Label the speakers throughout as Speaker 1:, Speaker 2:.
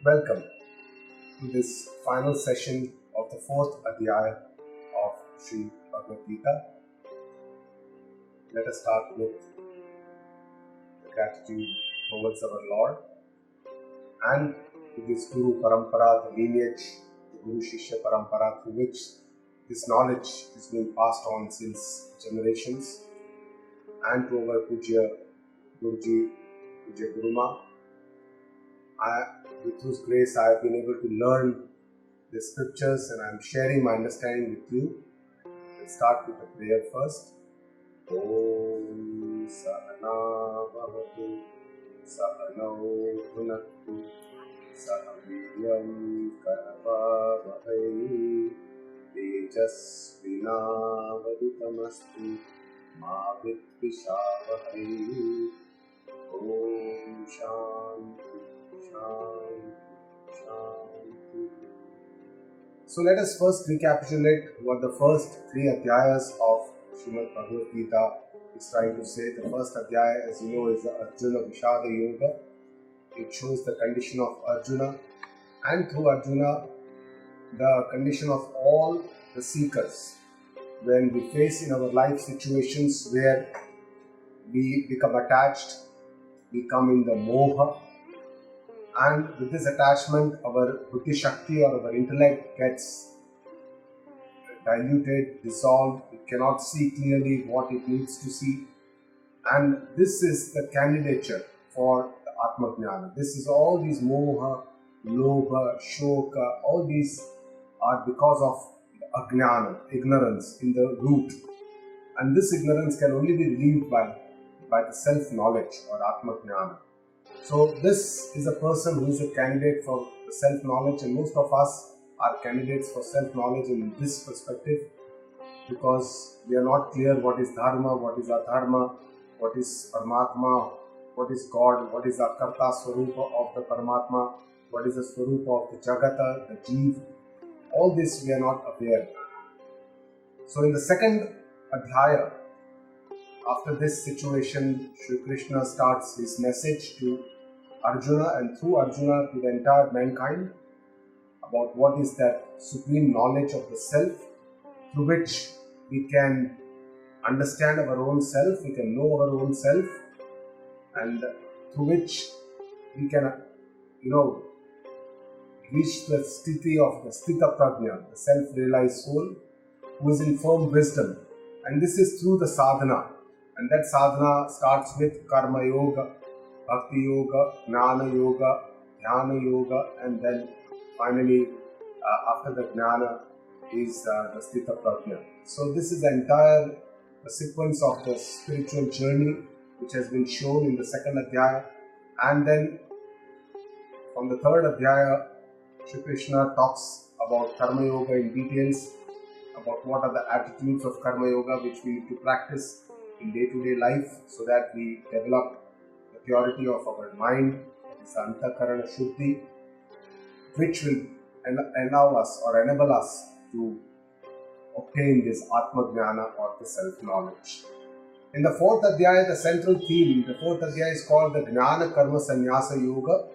Speaker 1: Welcome to this final session of the fourth Adhyaya of Sri Bhagavad Gita. Let us start with the gratitude towards our Lord and to this Guru Parampara, the lineage, the Guru Shishya Parampara through which this knowledge is being passed on since generations, and to our Pujya Guruji, Pujya Guruma, with whose grace I have been able to learn the scriptures and I am sharing my understanding with you. We'll start with the prayer first. Om Sahana Bhavatu Sahano Bhunaktu Sahaviryam Karavavahai Tejasvinavadutamastu Ma Vidvishavahai. Om Shanti Shanti Shanti. So let us first recapitulate what the first three adhyayas of Srimad Bhagavad Gita is trying to say. The first adhyaya, as you know, is the Arjuna Vishada Yoga. It shows the condition of Arjuna, and through Arjuna, the condition of all the seekers. When we face in our life situations where we become attached, we come in the moha, and with this attachment, our buddhi shakti or our intellect gets diluted, dissolved. It cannot see clearly what it needs to see. And this is the candidature for the Atma Jnana. This is all these moha, lobha, shoka, all these are because of ajnana, ignorance in the root. And this ignorance can only be relieved by the self-knowledge or Atma Jnana. So this is a person who is a candidate for the self-knowledge, and most of us are candidates for self-knowledge in this perspective because we are not clear what is dharma, what is adharma, what is Paramatma, what is God, what is the Karta Swarupa of the Paramatma, what is the Swarupa of the Jagata, the Jeev. All this we are not aware. So in the second Adhyaya, after this situation, Shri Krishna starts his message to Arjuna and through Arjuna to the entire mankind about what is that supreme knowledge of the self through which we can understand our own self, we can know our own self, and through which we can, reach the sthiti of the sthita prajna, the self-realized soul, who is in firm wisdom. And this is through the sadhana. And that sadhana starts with karma yoga, bhakti yoga, jnana yoga, dhyana yoga, and then finally after the jnana is the sthita prajna. So this is the entire sequence of the spiritual journey which has been shown in the second adhyaya. And then from the third adhyaya, Shri Krishna talks about karma yoga in details, about what are the attitudes of karma yoga which we need to practice in day-to-day life so that we develop the purity of our mind, that is Antakarana Shuddhi, which will allow us or enable us to obtain this Atma Jnana or the self-knowledge. In the fourth Adhyaya, the central theme, the fourth Adhyaya is called the Jnana Karma Sannyasa Yoga.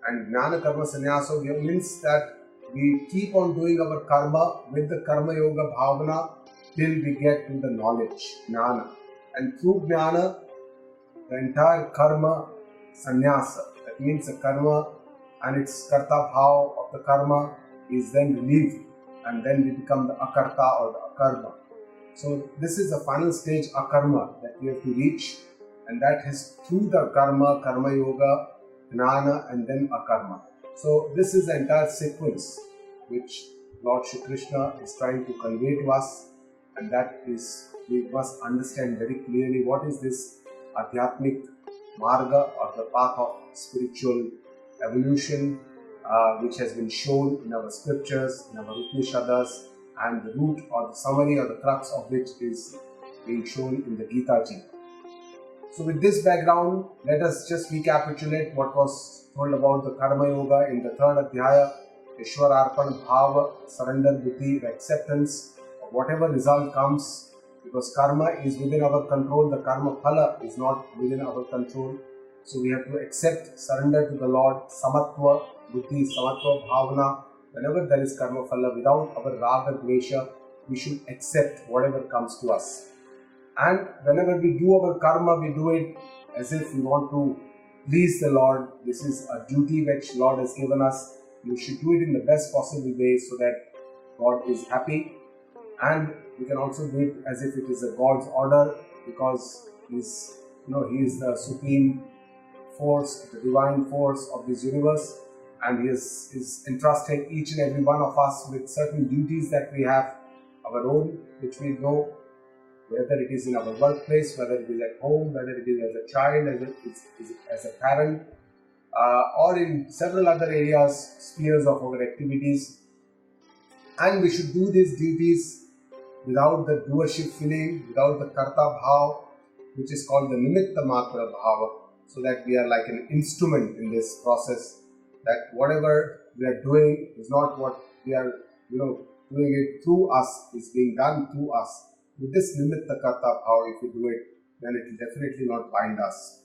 Speaker 1: And Jnana Karma Sannyasa means that we keep on doing our karma with the Karma Yoga Bhavana till we get to the knowledge, Jnana. And through Jnana, the entire karma sannyasa, that means the karma and its karta bhav of the karma is then relieved, and then we become the akarta or the akarma. So this is the final stage, akarma, that we have to reach, and that is through the karma, karma yoga, jnana, and then akarma. So this is the entire sequence which Lord Shri Krishna is trying to convey to us, and that is, we must understand very clearly what is this Adhyatmic Marga or the path of spiritual evolution which has been shown in our scriptures, in our Upanishads, and the root or the summary or the crux of which is being shown in the Gita Ji. So with this background, let us just recapitulate what was told about the Karma Yoga in the third Adhyaya, Ishwararpan Bhava, surrender buddhi, the acceptance of whatever result comes, because karma is within our control, the karma phala is not within our control. So we have to accept, surrender to the Lord, samatva buddhi, samatva bhavana. Whenever there is karma phala, without our raga dvesha, we should accept whatever comes to us. And whenever we do our karma, we do it as if we want to please the Lord. This is a duty which Lord has given us. We should do it in the best possible way so that God is happy. And we can also do it as if it is a God's order, because He is the supreme force, the divine force of this universe, and He is entrusted each and every one of us with certain duties that we have, our own, which we know, whether it is in our workplace, whether it is at home, whether it is as a child, as a parent, or in several other areas, spheres of our activities. And we should do these duties without the doership feeling, without the karta bhav, which is called the nimitta matra bhava, so that we are like an instrument in this process, that whatever we are doing is not what we are, doing it through us, is being done through us. With this nimitta karta bhava, if we do it, then it will definitely not bind us.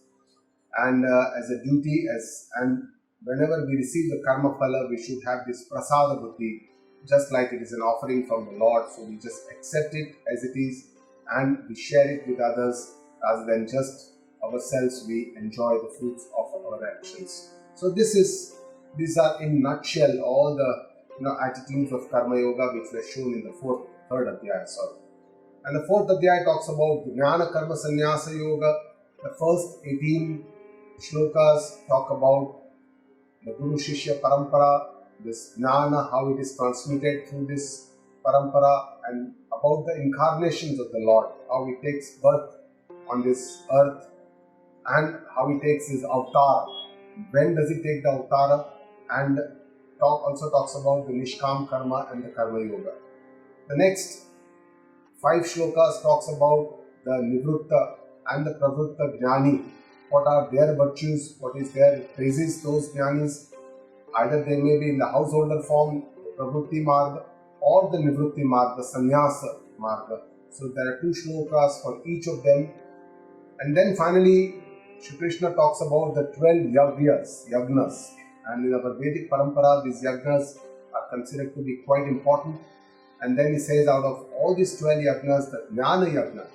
Speaker 1: And as a duty, and whenever we receive the karma phala, we should have this prasada buddhi, just like it is an offering from the Lord. So we just accept it as it is, and we share it with others, rather than just ourselves. We enjoy the fruits of our actions. So these are in nutshell all the attitudes of karma yoga which were shown in the third adhyaya. And the fourth adhyaya talks about Jnana Karma Sannyasa Yoga. The first 18 shlokas talk about the Guru Shishya Parampara, this Jnana, how it is transmitted through this Parampara, and about the incarnations of the Lord, how He takes birth on this earth, and how He takes His avatar. When does He take the avatar? And also talks about the Nishkam Karma and the Karma Yoga. The next 5 shlokas talks about the Nivrutta and the Pravritta Jnani. What are their virtues? What is their praises those Jnanis? Either they may be in the householder form, the Pravritti Marga, or the Nivritti Marga, the Sannyasa Marga. So there are 2 shlokas for each of them. And then finally, Shri Krishna talks about the 12 yagnas. And in our Vedic Parampara, these yagnas are considered to be quite important. And then he says, out of all these 12 yagnas, the Jnana Yagna,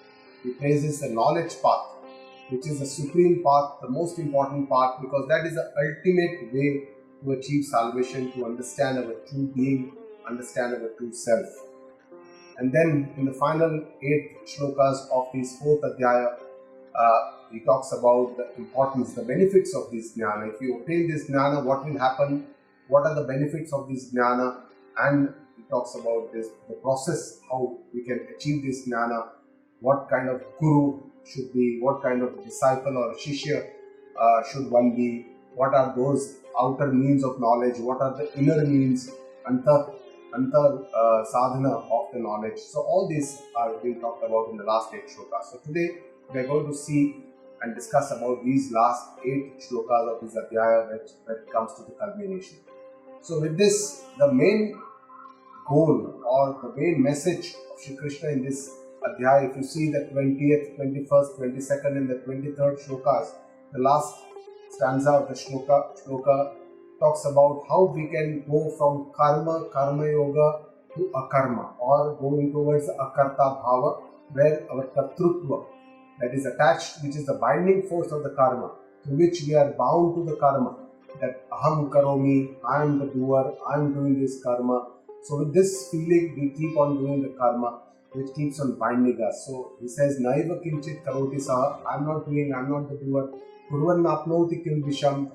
Speaker 1: he praises the knowledge path, which is the supreme path, the most important path, because that is the ultimate way to achieve salvation, to understand our true being, understand our true self. And then in the final 8 shlokas of this 4th adhyaya, he talks about the importance, the benefits of this jnana. If you obtain this jnana, what will happen? What are the benefits of this jnana? And he talks about the process, how we can achieve this jnana, what kind of guru should be, what kind of disciple or shishya should one be, what are those outer means of knowledge, what are the inner means, antar sadhana of the knowledge. So all these are being talked about in the last 8 shlokas. So today we are going to see and discuss about these last 8 shlokas of this adhyaya when it comes to the culmination. So with this, the main goal or the main message of Shri Krishna in this adhyaya, if you see the 20th, 21st, 22nd and the 23rd shlokas, the last stanza of the shloka talks about how we can go from karma yoga to akarma, or going towards the akarta bhava, where our kartrutva, that is attached, which is the binding force of the karma, to which we are bound to the karma, that aham karomi, I am the doer, I am doing this karma. So with this feeling, we keep on doing the karma, which keeps on binding us. So he says, naiva kinchit karoti saha, I am not doing, I am not the doer. Kurvan apnoti kil visham,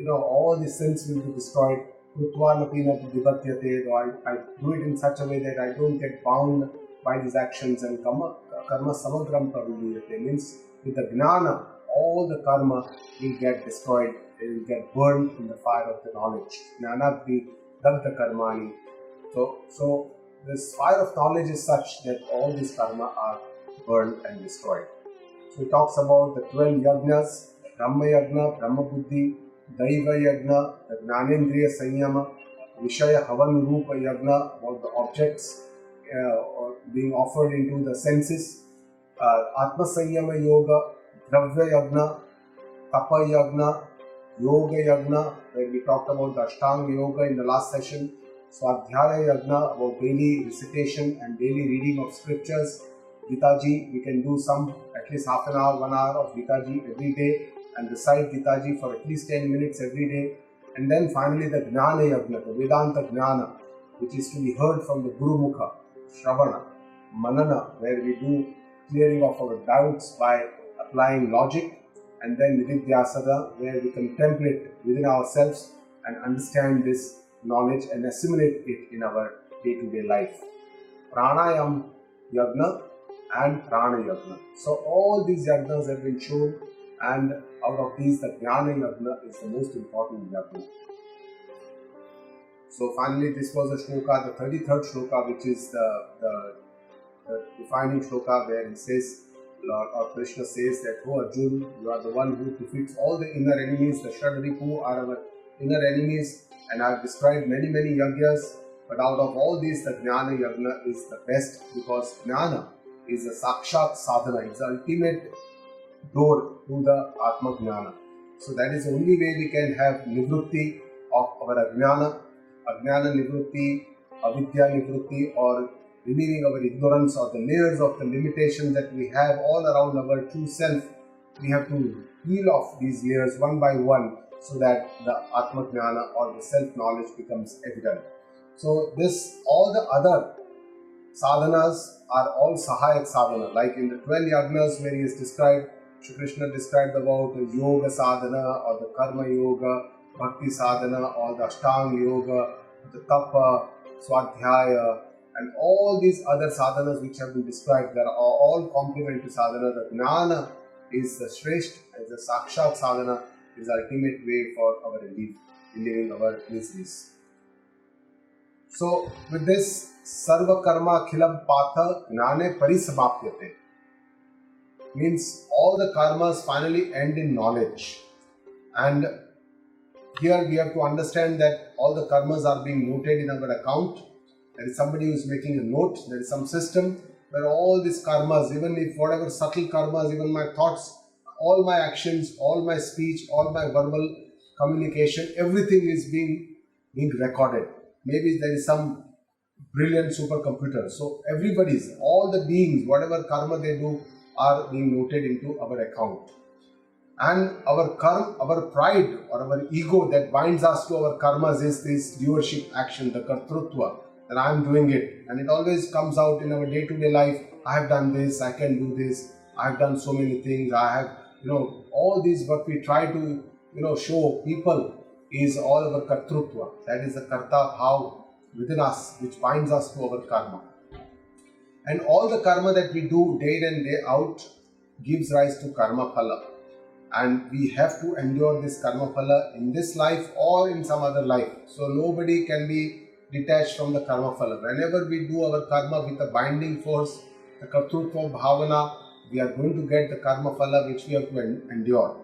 Speaker 1: all the sins will be destroyed. Krutva napina divatyate, I do it in such a way that I don't get bound by these actions, and karma samagram pravidiyate, means with the jnana, all the karma will get destroyed, it will get burned in the fire of the knowledge. Jnanagni dagdha karmani. So this fire of knowledge is such that all these karma are burned and destroyed. So he talks about the 12 yagnas, the Brahma Yagna, Brahma Buddhi, Daiva Yagna, the Jnanendriya Sanyama, Vishaya Havan Rupa Yagna, about the objects being offered into the senses, Atma Sanyama Yoga, Dravya Yagna, Tapa Yagna, Yoga Yagna, where we talked about the Ashtanga Yoga in the last session. Swadhyaya Yagna, about daily recitation and daily reading of scriptures. Gitaji, we can do at least half an hour, 1 hour of Gitaji every day and recite Gitaji for at least 10 minutes every day. And then finally the Jnana Yagna, the Vedanta Jnana, which is to be heard from the Guru Mukha, Shravana, Manana, where we do clearing of our doubts by applying logic, and then Nididhyasana, where we contemplate within ourselves and understand this knowledge and assimilate it in our day-to-day life. Pranayam Yagna and Prana Yagna. So all these yagnas have been shown, and out of these the Jnana Yagna is the most important yagna. So finally this was a shloka, the 33rd shloka, which is the defining shloka, where he says, Lord Krishna says that, "Oh Arjun, you are the one who defeats all the inner enemies. The Shadripu are our inner enemies, and I have described many yagyas, but out of all these the Jnana Yagna is the best, because Jnana is a Sakshat Sadhana, it's the ultimate door to the Atma Jnana. So that is the only way we can have Nivrutti of our Ajnana Nivrutti, Avidya Nivrutti, or relieving our ignorance or the layers of the limitations that we have all around our true self. We have to peel off these layers one by one, so that the Atma Jnana or the self-knowledge becomes evident. So all the other sadhanas are all Sahayak sadhana, like in the 12 yagnas where he is described, Shri Krishna described about the yoga sadhana or the karma yoga, bhakti sadhana or the ashtanga yoga, the tapa, swadhyaya, and all these other sadhanas which have been described, they are all complement to sadhana. The jnana is the shreshth, as the sakshat sadhana is the ultimate way for our relieving our miseries. So with this, sarva karma khilam patha jnane parisamapyate, means all the karmas finally end in knowledge. And here we have to understand that all the karmas are being noted in our account. There is somebody who is making a note, there is some system where all these karmas, even if whatever subtle karmas, even my thoughts, all my actions, all my speech, all my verbal communication, everything is being recorded. Maybe there is some brilliant supercomputer. So all the beings, whatever karma they do, are being noted into our account. And our karma, our pride or our ego that binds us to our karmas is this doership action, the kartrutva, that I am doing it. And it always comes out in our day-to-day life. I have done this, I can do this, I have done so many things, I have, all these what we try to, show people is all our kartrutva. That is the karta bhav within us, which binds us to our karma. And all the karma that we do day in and day out gives rise to karma phala. And we have to endure this karma phala in this life or in some other life. So nobody can be detached from the karma phala. Whenever we do our karma with a binding force, the kartrutva bhavana, we are going to get the karma phala which we have to endure.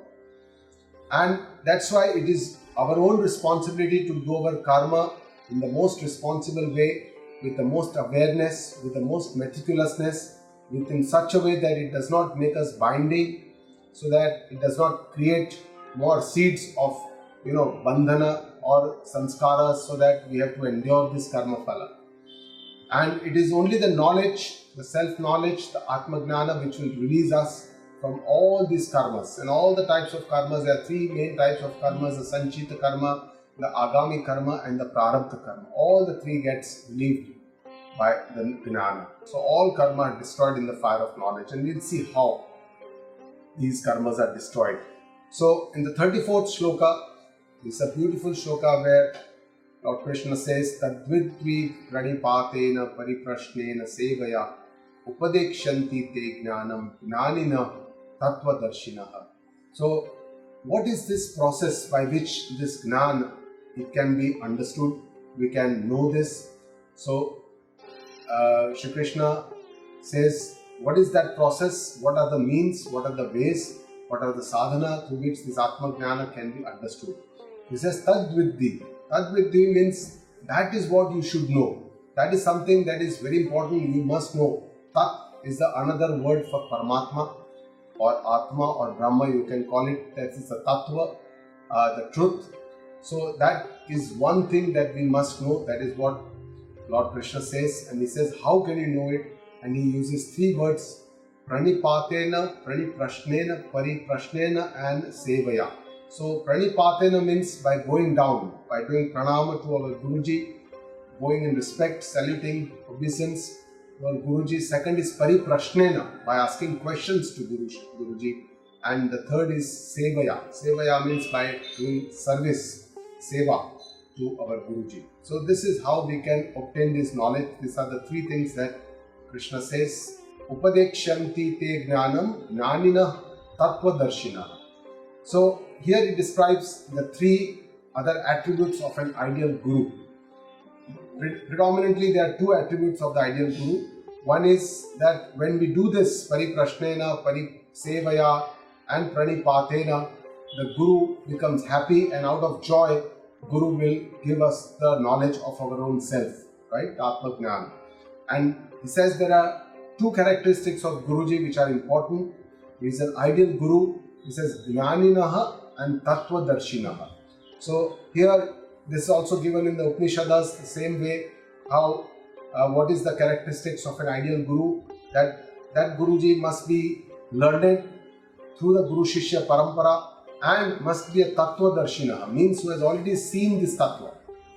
Speaker 1: And that's why it is our own responsibility to do our karma in the most responsible way, with the most awareness, with the most meticulousness, in such a way that it does not make us binding, so that it does not create more seeds of bandhana or samskaras, so that we have to endure this karma phala. And it is only the knowledge, the self-knowledge, the Atma Jnana, which will release us from all these karmas. And all the types of karmas, there are three main types of karmas: the sanchita karma, the agami karma, and the prarabdha karma. All the three gets relieved by the Jnana. So all karma are destroyed in the fire of knowledge, and we'll see how these karmas are destroyed. So in the 34th shloka, this is a beautiful shloka where Lord Krishna says, Tadvidvi pranipatena pariprashnena sevaya upadekshanti te jnanam jnanina tattvadarshinaha. So what is this process by which this jnana, it can be understood, we can know this? So Shri Krishna says, what is that process? What are the means? What are the ways? What are the sadhana through which this Atma Jnana can be understood? He says, Tadvidhi. Tadvidhi means that is what you should know. That is something that is very important, you must know. Tat is the another word for Paramatma, or Atma or Brahma, you can call it, that is the Tattva, the truth. So that is one thing that we must know. That is what Lord Krishna says, and he says, how can you know it? And he uses three words: pranipatena, praniprashnena, pariprashnena, and sevaya. So pranipatena means by going down, by doing pranama to our Guruji, going in respect, saluting, obeisance to our Guruji. Second is pariprashnena, by asking questions to Guruji. And the third is sevaya. Sevaya means by doing service, seva, to our Guruji. So this is how we can obtain this knowledge. These are the three things that Krishna says. Upadekshanti te jnanam jnanina tattvadarshina. So here he describes the three other attributes of an ideal Guru. Predominantly there are two attributes of the ideal Guru. One is that when we do this pariprashnena, parisevaya and pranipatena, the Guru becomes happy, and out of joy Guru will give us the knowledge of our own self, right? Atma Jnana. And he says there are two characteristics of Guruji which are important. He is an ideal Guru. He says Jnaninaha and Tattvadarshinaha. So here this is also given in the Upanishads the same way. How what is the characteristics of an ideal Guru? That Guruji must be learned through the Guru Shishya Parampara, and must be a Tattva Darshina, means who has already seen this Tattva.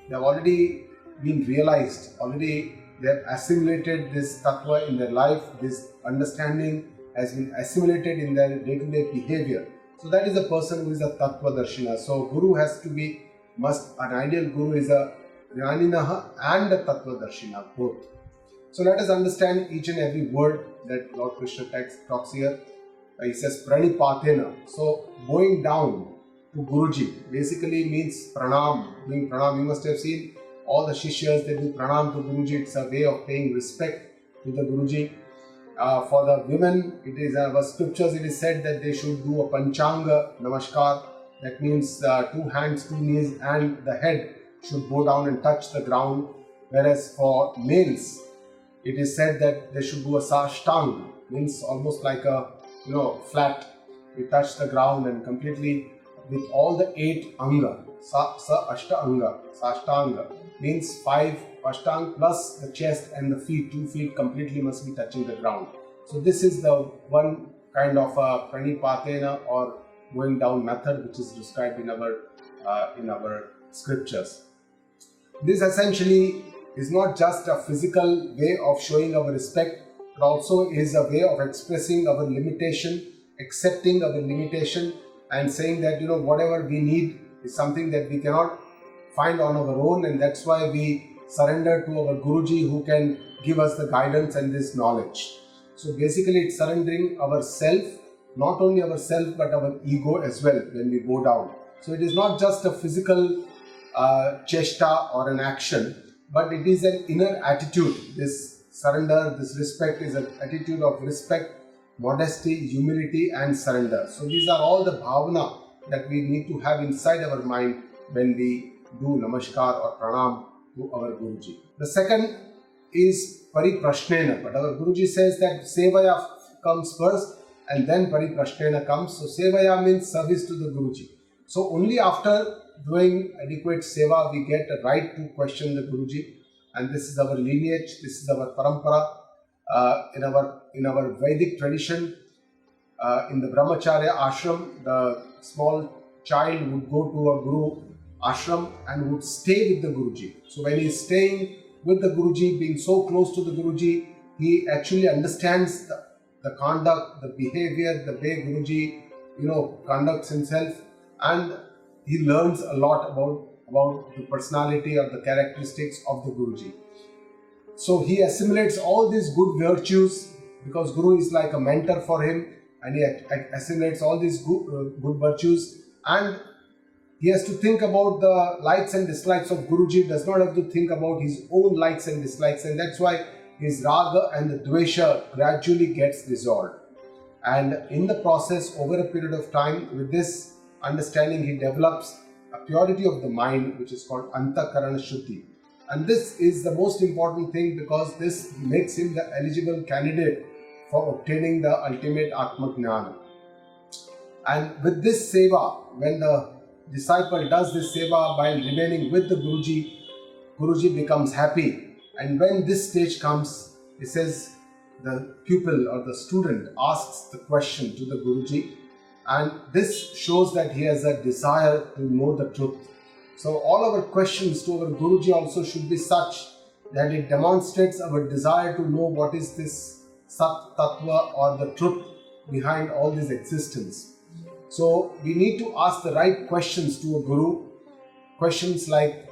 Speaker 1: They have already been realized, already they have assimilated this Tattva in their life, this understanding has been assimilated in their day-to-day behavior. So that is a person who is a Tattva Darshina. So Guru has to be, an ideal Guru is a Jnaninaha and a Tattva Darshina, both. So let us understand each and every word that Lord Krishna talks here. He says pranipatena. So going down to Guruji basically means pranam. Doing pranam, you must have seen all the shishyas, they do pranam to Guruji. It's a way of paying respect to the Guruji. For the women, it is our scriptures, it is said that they should do a panchanga namaskar. That means 2 hands, 2 knees, and the head should go down and touch the ground. Whereas for males, it is said that they should do a sashtang, means almost like a flat. We touch the ground and completely with all the 8 anga. Sa ashta anga, sashtanga means 5 ashtang plus the chest and the feet. 2 feet completely must be touching the ground. So this is the one kind of a pranipatena or going down method which is described in our scriptures. This essentially is not just a physical way of showing our respect, but also is a way of expressing our limitation, accepting our limitation, and saying that whatever we need is something that we cannot find on our own, and that's why we surrender to our Guruji who can give us the guidance and this knowledge. So basically it's surrendering ourself, not only ourself but our ego as well when we go down. So it is not just a physical chesta or an action, but it is an inner attitude. This surrender, this respect is an attitude of respect, modesty, humility and surrender. So these are all the bhavana that we need to have inside our mind when we do namaskar or pranam to our Guruji. The second is pariprashnena, but our Guruji says that sevaya comes first and then pariprashnena comes. So sevaya means service to the Guruji. So only after doing adequate seva we get a right to question the Guruji, and this is our lineage, this is our parampara. In our Vedic tradition, in the Brahmacharya ashram, the small child would go to a Guru ashram and would stay with the Guruji. So when he is staying with the Guruji, being so close to the Guruji, he actually understands the conduct, the behavior, the way Guruji conducts himself, and he learns a lot about the personality or the characteristics of the Guruji. So he assimilates all these good virtues because Guru is like a mentor for him, and he assimilates all these good virtues, and he has to think about the likes and dislikes of Guruji, does not have to think about his own likes and dislikes, and that's why his raga and the dvesha gradually gets dissolved. And in the process, over a period of time, with this understanding, he develops a purity of the mind which is called Antakarana Shuddhi. And this is the most important thing because this makes him the eligible candidate for obtaining the ultimate Atma Jnana. And with this seva, when the disciple does this seva while remaining with the Guruji, Guruji becomes happy. And when this stage comes, it says the pupil or the student asks the question to the Guruji, and this shows that he has a desire to know the truth. So all our questions to our Guruji also should be such that it demonstrates our desire to know what is this Sat Tattva or the truth behind all this existence. So we need to ask the right questions to a Guru, questions like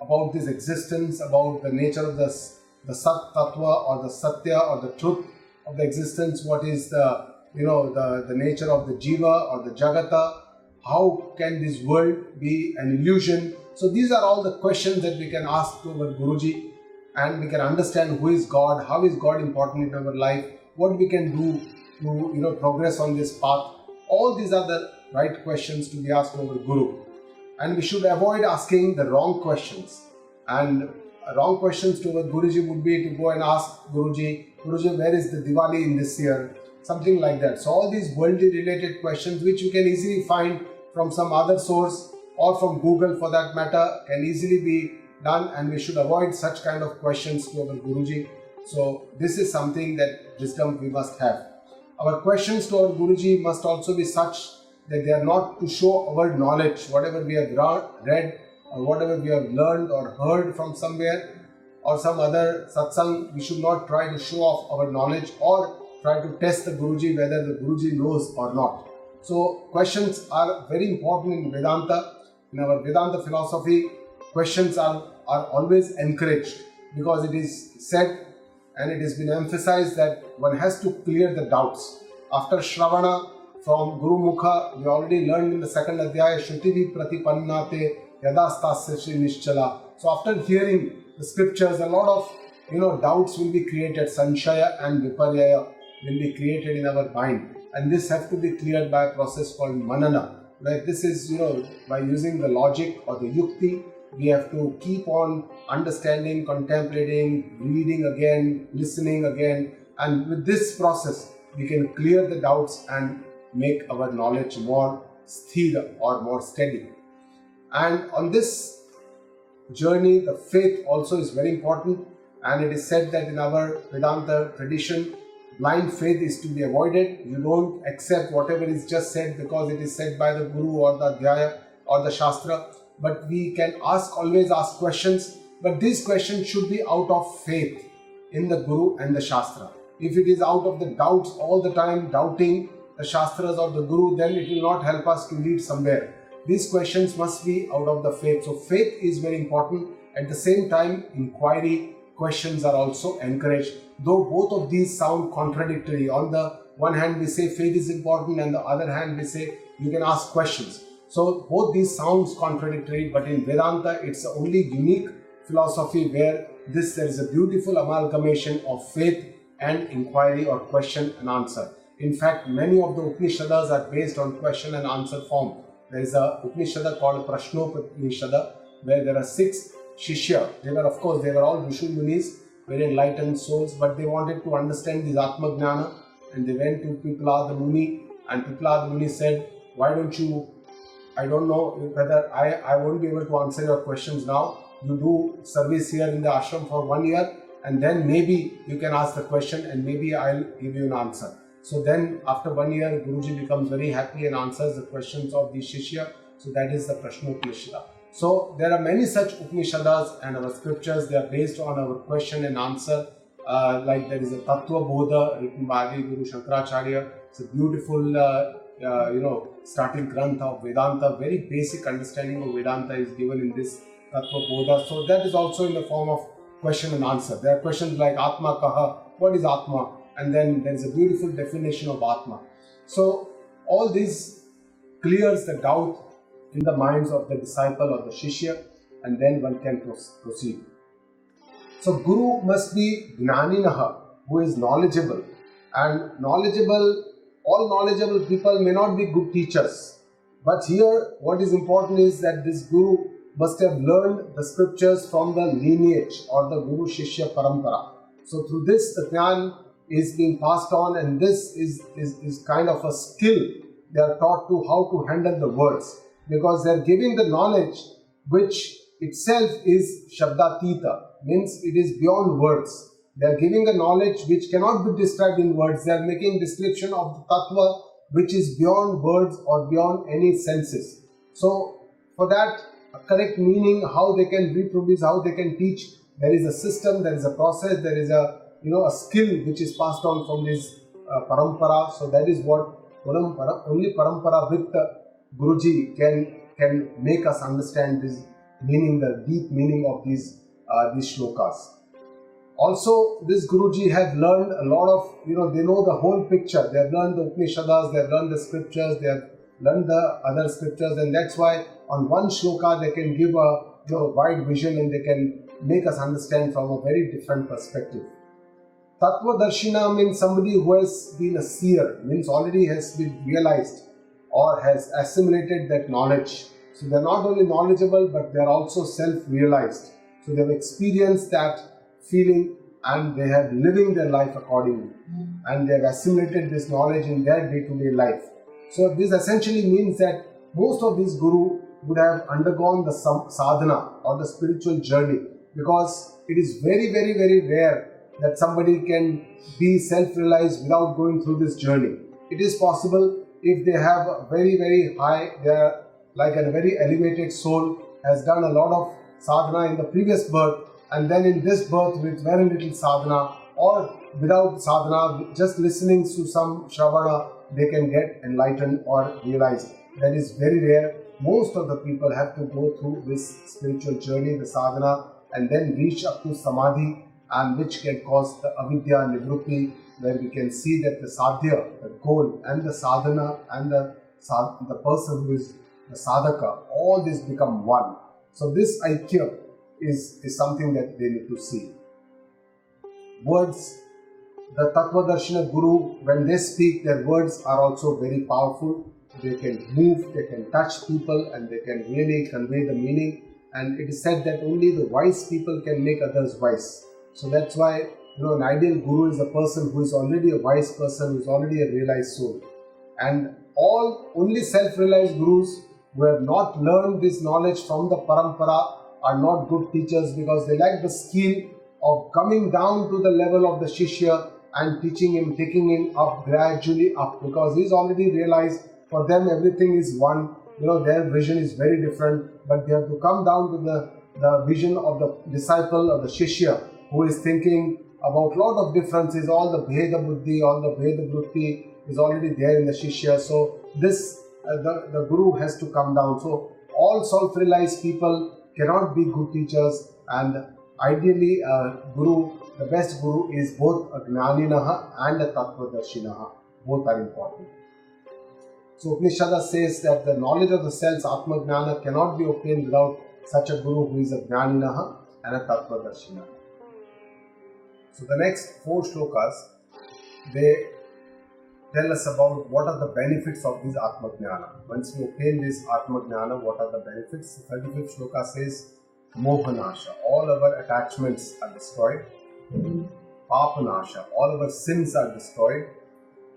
Speaker 1: about this existence, about the nature of the Sat Tattva or the Satya or the truth of the existence, what is the the nature of the Jiva or the Jagata, how can this world be an illusion. So these are all the questions that we can ask to our Guruji, and we can understand who is God, how is God important in our life, what we can do to progress on this path. All these are the right questions to be asked to our Guru, and we should avoid asking the wrong questions. And wrong questions to our Guruji would be to go and ask Guruji, where is the Diwali in this year? Something like that. So all these worldly related questions, which you can easily find from some other source or from Google for that matter, can easily be done, and we should avoid such kind of questions to our Guruji. So this is something that wisdom we must have. Our questions to our Guruji must also be such that they are not to show our knowledge, whatever we have read or whatever we have learned or heard from somewhere or some other satsang. We should not try to show off our knowledge or try to test the Guruji whether the Guruji knows or not. So questions are very important in Vedanta. In our Vedanta philosophy, questions are always encouraged, because it is said and it has been emphasized that one has to clear the doubts. After Shravana from Guru Mukha, we already learned in the second Adhyaya, Shrutivi Pratipannate Yadastasya Shri Nischala. So after hearing the scriptures, a lot of doubts will be created, Sanshaya and Viparyaya will be created in our mind. And this has to be cleared by a process called Manana. Like this is, by using the logic or the Yukti, we have to keep on understanding, contemplating, reading again, listening again, and with this process we can clear the doubts and make our knowledge more sthira or more steady. And on this journey, the faith also is very important, and it is said that in our Vedanta tradition, blind faith is to be avoided. You don't accept whatever is just said because it is said by the Guru or the Adhyaya or the Shastra. But we can always ask questions, but these questions should be out of faith in the Guru and the Shastra. If it is out of the doubts all the time, doubting the Shastras or the Guru, then it will not help us to lead somewhere. These questions must be out of the faith. So faith is very important. At the same time, inquiry questions are also encouraged. Though both of these sound contradictory. On the one hand, we say faith is important, and the other hand, we say you can ask questions. So both these sounds contradictory, but in Vedanta, it's the only unique philosophy where there is a beautiful amalgamation of faith and inquiry or question and answer. In fact, many of the Upanishads are based on question and answer form. There is a Upanishad called Prashnopanishad, where there are 6 Shishya. They were all Vishu Munis, very enlightened souls, but they wanted to understand this Atma Gnana, and they went to Piplada Muni, and Piplada Muni said, why don't you, I don't know whether I won't be able to answer your questions now. You do service here in the ashram for 1 year, and then maybe you can ask the question and maybe I'll give you an answer. So then after 1 year, Guruji becomes very happy and answers the questions of the Shishya. So that is the Prashnopanishad. So there are many such Upanishads and our scriptures. They are based on our question and answer. Like there is a Tattva Bodha written by Adi Guru Shankaracharya. It's a beautiful, starting grantha of Vedanta. Very basic understanding of Vedanta is given in this Tattva Bodha. So that is also in the form of question and answer. There are questions like Atma Kaha, what is Atma? And then there is a beautiful definition of Atma. So all this clears the doubt in the minds of the disciple or the Shishya, and then one can proceed. So Guru must be Gnaninaha, who is knowledgeable. And all knowledgeable people may not be good teachers. But here what is important is that this Guru must have learned the scriptures from the lineage or the Guru Shishya Parampara. So through this the Jnana is being passed on, and this is kind of a skill they are taught to how to handle the words, because they are giving the knowledge which itself is Shabdatita, means it is beyond words. They are giving a knowledge which cannot be described in words. They are making description of the Tattva which is beyond words or beyond any senses. So for that correct meaning, how they can reproduce, how they can teach, there is a system, there is a process, there is a a skill which is passed on from this parampara. So that is what only parampara with Guruji can make us understand this meaning, the deep meaning of these shlokas. Also, this Guruji have learned a lot of, they know the whole picture. They have learned the Upanishads, they have learned the scriptures, they have learned the other scriptures, and that's why on one shloka they can give a wide vision and they can make us understand from a very different perspective. Tattva Darshina means somebody who has been a seer, means already has been realized or has assimilated that knowledge. So they are not only knowledgeable, but they are also self-realized. So they have experienced that feeling and they have living their life accordingly. And they have assimilated this knowledge in their day-to-day life. So this essentially means that most of these guru would have undergone the sadhana or the spiritual journey, because it is very, very, very rare that somebody can be self-realized without going through this journey. It is possible if they have a very, very high, they are like a very elevated soul, has done a lot of sadhana in the previous birth, and then in this birth with very little sadhana or without sadhana, just listening to some shravana, they can get enlightened or realized. That is very rare. Most of the people have to go through this spiritual journey, the sadhana, and then reach up to samadhi, and which can cause the avidya nivrutti, where we can see that the sadhya, the goal, and the sadhana, and the person who is the sadhaka, all this become one. So this aikya is something that they need to see. Words, the Tattva Darshana Guru, when they speak, their words are also very powerful. They can move, they can touch people, and they can really convey the meaning. And it is said that only the wise people can make others wise. So that's why, an ideal guru is a person who is already a wise person, who is already a realized soul. And only self-realized gurus who have not learned this knowledge from the parampara are not good teachers, because they lack the skill of coming down to the level of the shishya and teaching him, taking him up gradually up, because he's already realized for them everything is one. Their vision is very different, but they have to come down to the vision of the disciple or the shishya who is thinking about a lot of differences. All the bheda buddhi, all the bheda vritti is already there in the shishya. So this the guru has to come down. So all self-realized people cannot be good teachers, and ideally the best guru is both a gnaninaha and a tattvadarshinaha. Both are important. So Upanishad says that the knowledge of the self, Atma Gnana, cannot be obtained without such a guru who is a gnaninaha and a tattvadarshinaha. So the next 4 shlokas, they tell us about what are the benefits of this Atma Gnana. Once we obtain this Atma Gnana, what are the benefits? The 35th shloka says, Mohanasha, all our attachments are destroyed. Papanasha, all our sins are destroyed.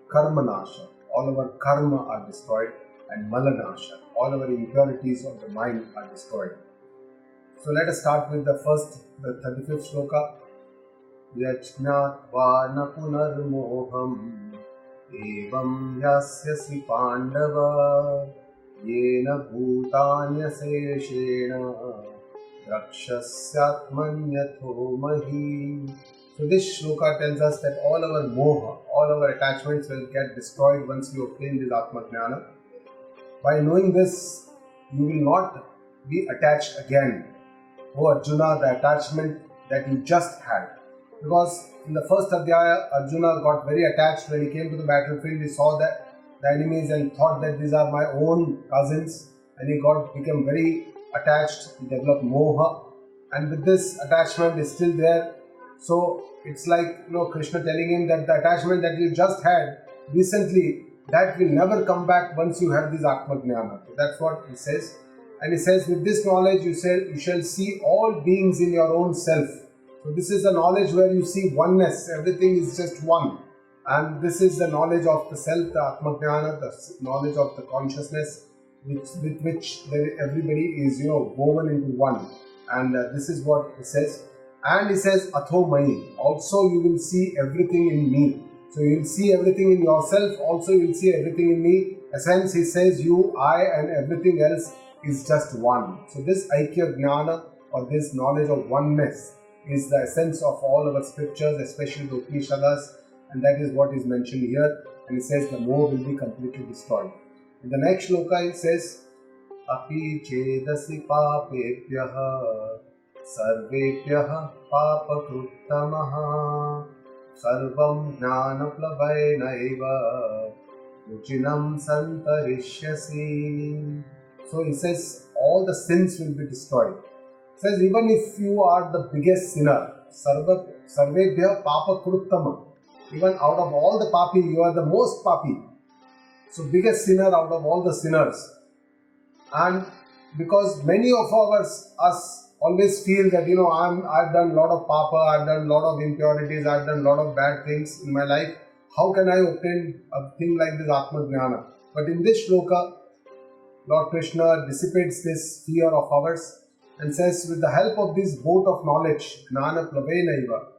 Speaker 1: Karmanasha, all our karma are destroyed. And Malanasha, all our impurities of the mind are destroyed. So let us start with the 35th shloka. Yajnatva na punarmoham evam yasyasi pandava yena bhutanya seshena rakshasyatmanyatho mahi. So this shloka tells us that all our moha, all our attachments will get destroyed once we obtain this Atma Gnana. By knowing this, you will not be attached again. O Arjuna, the attachment that you just had. Because in the first Adhyaya, Arjuna got very attached when he came to the battlefield. He saw that the enemies and thought that these are my own cousins, and he became very attached. He developed moha, and with this attachment is still there. So it's like Krishna telling him that the attachment that you just had recently, that will never come back once you have this Atma Gnana. So that's what he says. And he says, with this knowledge you shall see all beings in your own self. So this is a knowledge where you see oneness, everything is just one. And this is the knowledge of the self, the Atmajnana, the knowledge of the consciousness, with which everybody is, woven into one. And this is what it says. And it says, Atho Mai, also you will see everything in me. So you will see everything in yourself, also you will see everything in me. Essence, he says, you, I, and everything else is just one. So this Aikya Jnana, or this knowledge of oneness, is the essence of all our scriptures, especially the Upanishads, and that is what is mentioned here. And it says the more will be completely destroyed. In the next shloka it says, Api chedasi papebhyaha sarvebhyaha papakruttamaha sarvam jnanaplavainaiva ruchinam santarishyasi. So he says all the sins will be destroyed. He says even if you are the biggest sinner, sarvebhya papakruttama, even out of all the papi, you are the most papi. So biggest sinner out of all the sinners. And because many of us always feel that, I've done a lot of papa, I've done a lot of impurities, I've done a lot of bad things in my life. How can I obtain a thing like this Atma Jnana? But in this shloka, Lord Krishna dissipates this fear of ours and says, with the help of this boat of knowledge, Jnana Plavenaiva,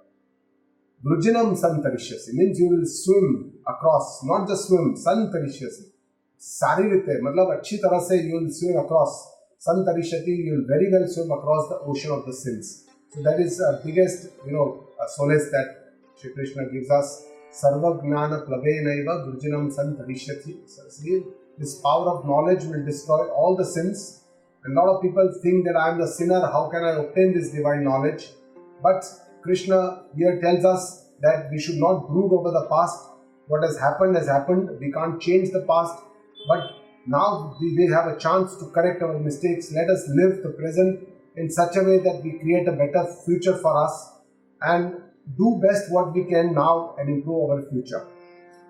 Speaker 1: Vrujinam Santarishyasi, means you will swim across, not just swim, Santarishyasi. Saririte, matlab achhi tarah se you will swim across. Santarishyati, you will very well swim across the ocean of the sins. So that is the biggest, solace that Shri Krishna gives us. Sarva Gnana Plavenaiva Vrujinam Santarishyati. This power of knowledge will destroy all the sins. And a lot of people think that I am the sinner, how can I obtain this divine knowledge? But Krishna here tells us that we should not brood over the past. What has happened has happened. We can't change the past. But now we have a chance to correct our mistakes. Let us live the present in such a way that we create a better future for us and do best what we can now and improve our future.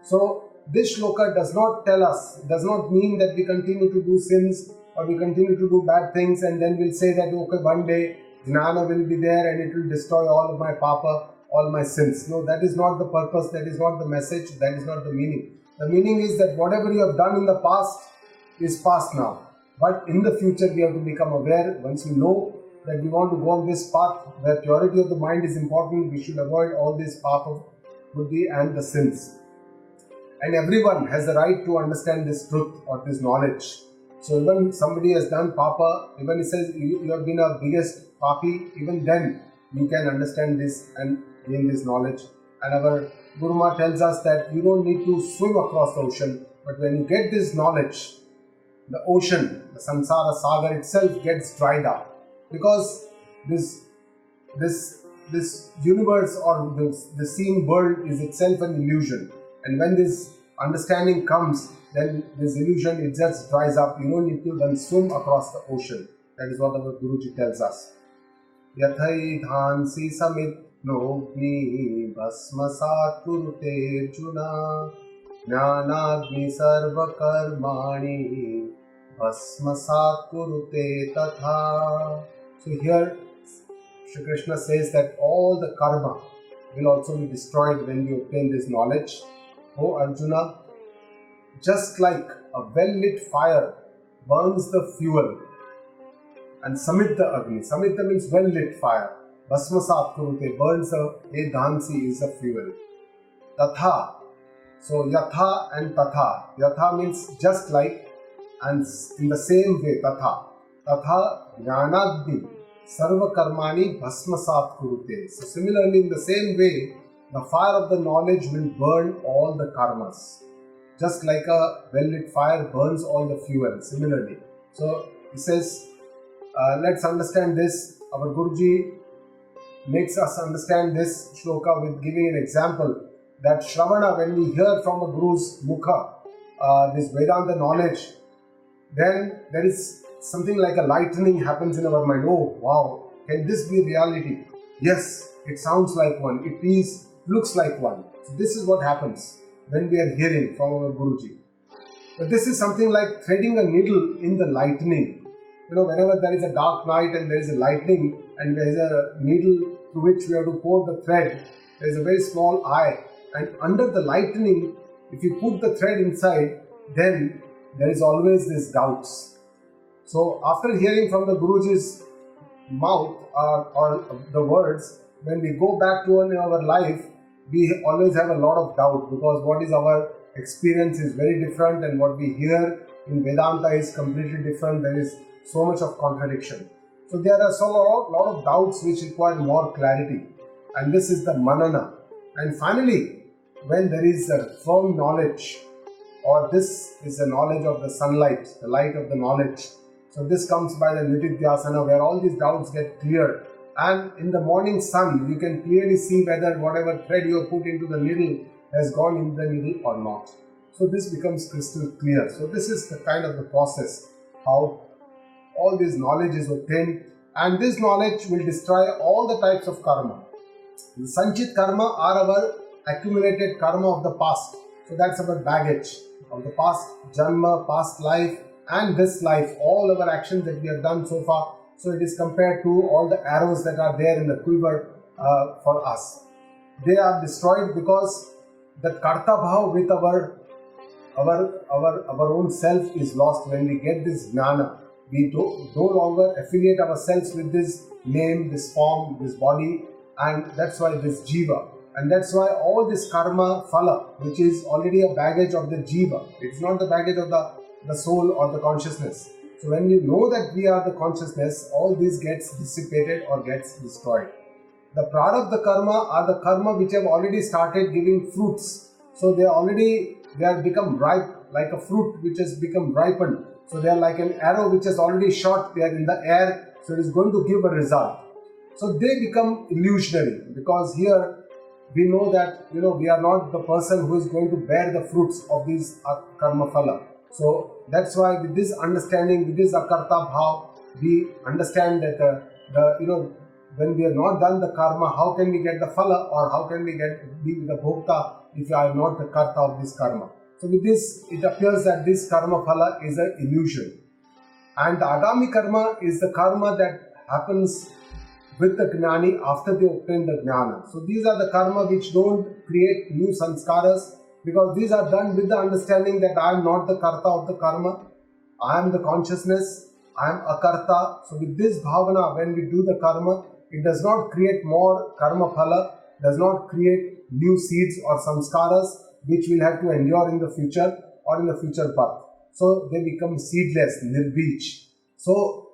Speaker 1: So this shloka does not mean that we continue to do sins or we continue to do bad things and then we'll say that, okay, one day Jnana will be there and it will destroy all of my papa, all my sins. No, that is not the purpose, that is not the message, that is not the meaning. The meaning is that whatever you have done in the past is past now. But in the future we have to become aware. Once we know that we want to go on this path where purity of the mind is important, we should avoid all this path of buddhi and the sins. And everyone has the right to understand this truth or this knowledge. So even somebody has done papa, even he says you have been a biggest papi, even then you can understand this and gain this knowledge. And our Guru Ma tells us that you don't need to swim across the ocean, but when you get this knowledge, the ocean, the samsara sagar itself gets dried up. Because this universe or the seen world is itself an illusion. And when this understanding comes, then this illusion, it just dries up. You don't need to then swim across the ocean. That is what our Guruji tells us. Yathai dhansi samit nogni bhasmasat kurute arjuna jnanagni sarva karmani bhasmasat kurute tatha. So here Shri Krishna says that all the karma will also be destroyed when you obtain this knowledge. O Arjuna, just like a well-lit fire burns the fuel and samita agni. Samita means well-lit fire. Bhasmasat kurute, burns a dhansi is a fuel. Tatha. So yatha and tatha. Yatha means just like, and in the same way tatha. Tatha jnanagni sarva karmani bhasmasat kurute. So similarly, in the same way, the fire of the knowledge will burn all the karmas. Just like a well-lit fire burns all the fuel, similarly. So he says, let's understand this. Our Guruji makes us understand this shloka with giving an example that Shravana, when we hear from a Guru's mukha, this Vedanta knowledge, then there is something like a lightning happens in our mind. Oh, wow, can this be reality? Yes, it sounds like one. It looks like one. So this is what happens when we are hearing from our Guruji. But this is something like threading a needle in the lightning. Whenever there is a dark night and there is a lightning and there is a needle through which we have to pour the thread, there is a very small eye and under the lightning, if you put the thread inside, then there is always this doubts. So after hearing from the Guruji's mouth or the words, when we go back to our life, we always have a lot of doubt, because what is our experience is very different, and what we hear in Vedanta is completely different. There is so much of contradiction. So there are a lot of doubts which require more clarity, and this is the manana. And finally, when there is a firm knowledge, or this is the knowledge of the sunlight, the light of the knowledge. So this comes by the nididhyasana, where all these doubts get cleared. And in the morning sun, you can clearly see whether whatever thread you have put into the needle has gone in the needle or not. So this becomes crystal clear. So this is the kind of the process, how all this knowledge is obtained. And this knowledge will destroy all the types of karma. The Sanchit karma are our accumulated karma of the past. So that's our baggage of the past janma, past life, and this life, all our actions that we have done so far. So it is compared to all the arrows that are there in the quiver for us. They are destroyed because the karta bhav with our own self is lost. When we get this jnana, we no longer affiliate ourselves with this name, this form, this body, and that's why this jiva. And that's why all this karma phala, which is already a baggage of the jiva, it's not the baggage of the soul or the consciousness. So when you know that we are the consciousness, all this gets dissipated or gets destroyed. The prarabdha karma are the karma which have already started giving fruits. So they have become ripe, like a fruit which has become ripened. So they are like an arrow which has already shot, they are in the air, so it is going to give a result. So they become illusionary, because here we know that we are not the person who is going to bear the fruits of these karma phala. So that's why with this understanding, with this akarta bhav, we understand that when we have not done the karma, how can we get the phala, or how can we be the bhokta if I am not the karta of this karma? So with this, it appears that this karma phala is an illusion. And the agami karma is the karma that happens with the gnani after they obtain the jnana. So these are the karma which don't create new sanskaras, because these are done with the understanding that I am not the karta of the karma, I am the consciousness, I am akarta. So with this bhavana, when we do the karma, it does not create more karma phala, does not create new seeds or samskaras which will have to endure in the future or in the future birth. So they become seedless, nirbij. So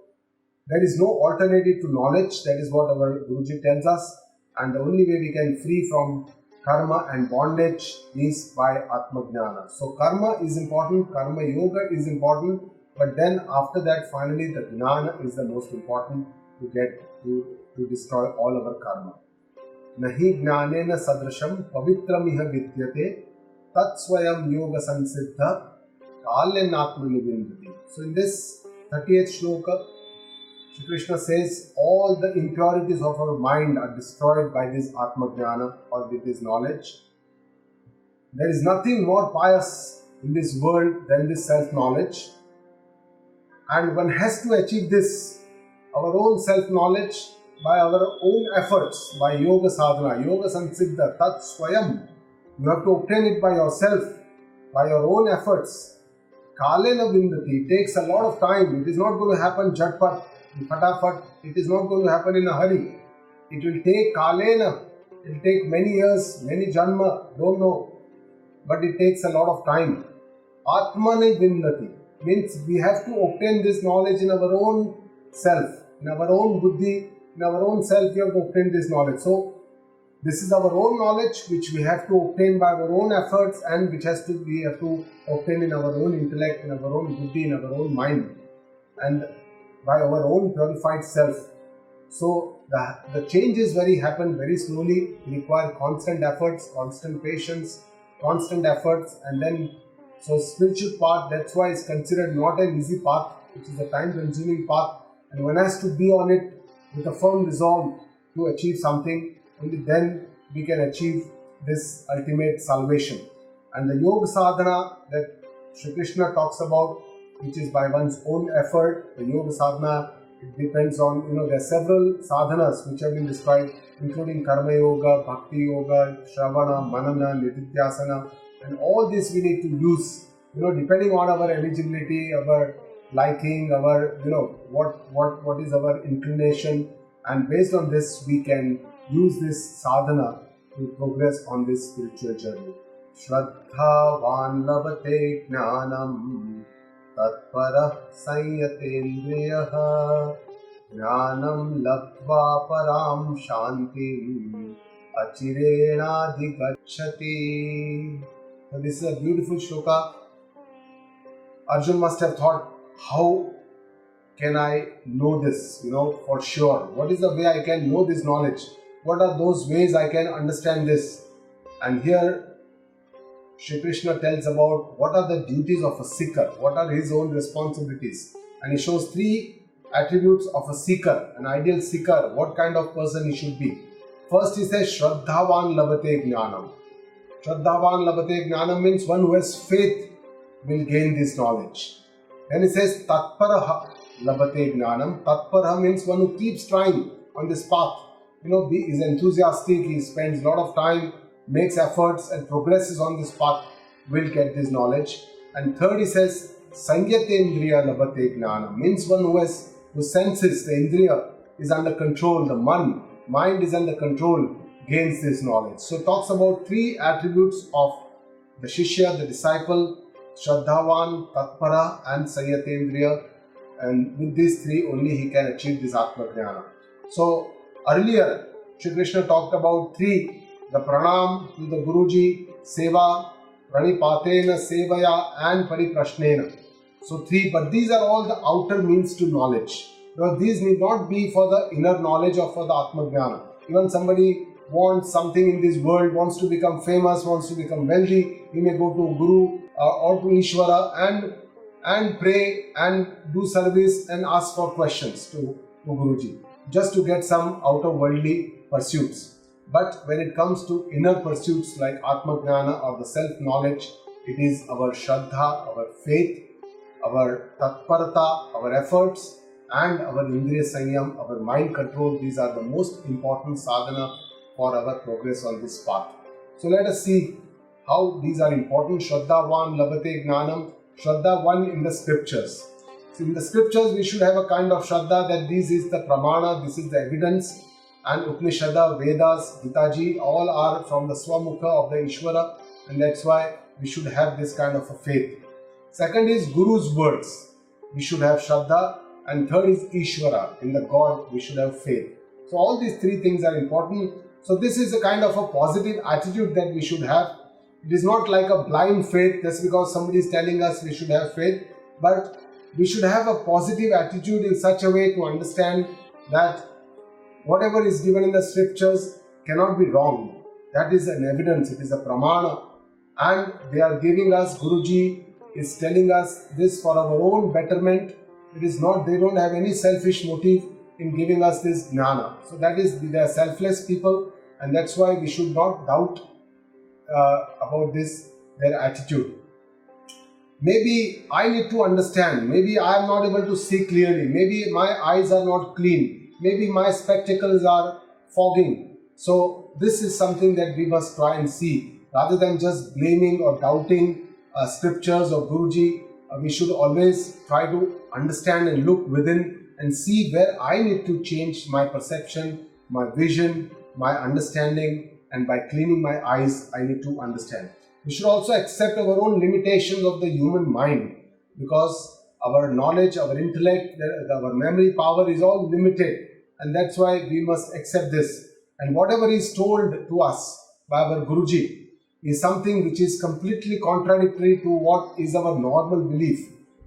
Speaker 1: there is no alternative to knowledge. That is what our Guruji tells us. And the only way we can free from karma and bondage is by Atma Jnana. So karma is important, karma yoga is important, but then after that, finally the Jnana is the most important to get to destroy all our karma. Nahi jnanena sadrasham pavitram vidyate tat swayam yoga sansiddha kalenatma nivindati. So in this 38th shloka, Shri Krishna says all the impurities of our mind are destroyed by this Atma Jnana, or with this knowledge. There is nothing more pious in this world than this self-knowledge. And one has to achieve this, our own self-knowledge, by our own efforts, by yoga sadhana, yoga sansiddha, tat swayam. You have to obtain it by yourself, by your own efforts. Kalena vindati, it takes a lot of time. It is not going to happen jhatpat, fatafat. It is not going to happen in a hurry. It will take kalena, it will take many years, many janma, don't know. But it takes a lot of time. Atmane vindati means we have to obtain this knowledge in our own self, in our own buddhi, in our own self we have to obtain this knowledge. So this is our own knowledge which we have to obtain by our own efforts, and which we have to obtain in our own intellect, in our own buddhi, in our own mind, and by our own purified self. So the changes happen very slowly, require constant efforts, constant patience, constant efforts, and then so spiritual path, that's why it's considered not an easy path, which is a time-consuming path, and one has to be on it with a firm resolve to achieve something. Only then we can achieve this ultimate salvation. And the yoga sadhana that Shri Krishna talks about, which is by one's own effort, the yoga sadhana, it depends on, there are several sadhanas which have been described. including Karma Yoga, Bhakti Yoga, Shravana, Manana, Nididhyasana, and all this we need to use, depending on our eligibility, our liking, our, what is our inclination, and based on this we can use this sadhana to progress on this spiritual journey. Shraddhavan labate jnanam tatparah sanyatendriyah jnanam labdva param shantim achirenadhigacchati. So this is a beautiful shloka. Arjun must have thought, how can I know this, for sure? What is the way I can know this knowledge? What are those ways I can understand this? And here Shri Krishna tells about what are the duties of a seeker, what are his own responsibilities. And he shows 3 attributes of a seeker, an ideal seeker, what kind of person he should be. First he says, Shraddhavan labate jnanam. Shraddhavan labate jnanam means one who has faith will gain this knowledge. Then he says, Tatparaha labate jnanam. Tatparaha means one who keeps trying on this path. Is enthusiastic, he spends a lot of time, makes efforts and progresses on this path, will get this knowledge. And third he says, Sangyatendriya labate jnanam, means one who senses, the indriya is under control, the mind is under control, gains this knowledge. So it talks about 3 attributes of the Shishya, the disciple, Shraddhavan, Tatpara and Sangyatendriya, and with these 3 only he can achieve this Atma Jnana. So earlier Shri Krishna talked about 3, the pranam to the Guruji, seva, pranipatena, sevaya and pariprashnena. So 3, but these are all the outer means to knowledge. These need not be for the inner knowledge or for the Atma Jnana. Even somebody wants something in this world, wants to become famous, wants to become wealthy, he may go to Guru or to Ishvara and pray and do service and ask for questions to Guruji, just to get some outer worldly pursuits. But when it comes to inner pursuits like Atma Jnana or the self-knowledge, it is our Shraddha, our faith, our Tatparata, our efforts, and our Indriya Sanyam, our mind control. These are the most important sadhana for our progress on this path. So let us see how these are important. Shraddhavan labate jnanam. Shraddha 1 in the scriptures. So in the scriptures we should have a kind of Shraddha that this is the pramana, this is the evidence. And Upanishada, Vedas, Gitaji, all are from the Swamukha of the Ishvara, and that's why we should have this kind of a faith. Second is Guru's words, we should have Shraddha, and third is Ishvara, in the God we should have faith. So all these 3 things are important. So this is a kind of a positive attitude that we should have. It is not like a blind faith just because somebody is telling us we should have faith, but we should have a positive attitude in such a way to understand that whatever is given in the scriptures cannot be wrong. That is an evidence, it is a pramana. And they are giving us, Guruji is telling us this for our own betterment. It is not, they don't have any selfish motive in giving us this jnana. So that is, they are selfless people, and that's why we should not doubt about this, their attitude. Maybe I need to understand, maybe I am not able to see clearly, maybe my eyes are not clean, maybe my spectacles are fogging. So this is something that we must try and see. Rather than just blaming or doubting scriptures or Guruji, we should always try to understand and look within and see where I need to change my perception, my vision, my understanding, and by cleaning my eyes, I need to understand. We should also accept our own limitations of the human mind, because our knowledge, our intellect, our memory power is all limited, and that's why we must accept this. And whatever is told to us by our Guruji is something which is completely contradictory to what is our normal belief.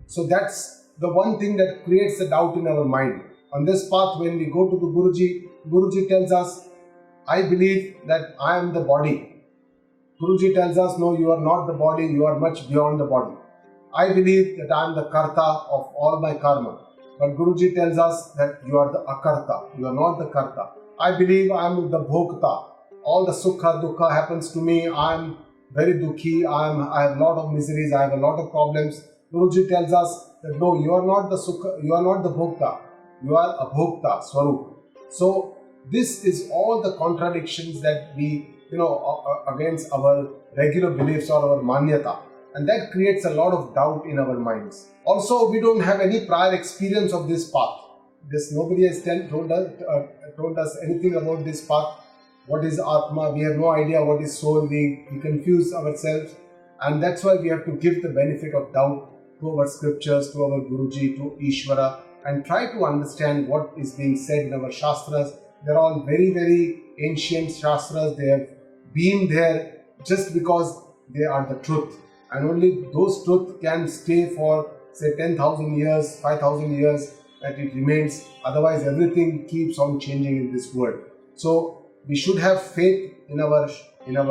Speaker 1: So that's the one thing that creates a doubt in our mind. On this path, when we go to the Guruji, Guruji tells us, I believe that I am the body. Guruji tells us, no, you are not the body, you are much beyond the body. I believe that I am the karta of all my karma. But Guruji tells us that you are the akarta, you are not the karta. I believe I am the bhokta. All the sukha, dukkha happens to me. I am very dukhi, I have a lot of miseries, I have a lot of problems. Guruji tells us that no, you are not the sukha, you are not the bhokta. You are a bhokta, swarup. So This is all the contradictions that we, against our regular beliefs or our manyata. And that creates a lot of doubt in our minds. Also, we don't have any prior experience of this path. Nobody has told us anything about this path. What is Atma? We have no idea what is soul. We confuse ourselves. And that's why we have to give the benefit of doubt to our scriptures, to our Guruji, to Ishvara, and try to understand what is being said in our Shastras. They're all very, very ancient Shastras. They have been there just because they are the truth. And only those truth can stay for, say, 10,000 years, 5,000 years, that it remains. Otherwise, everything keeps on changing in this world. So, we should have faith in our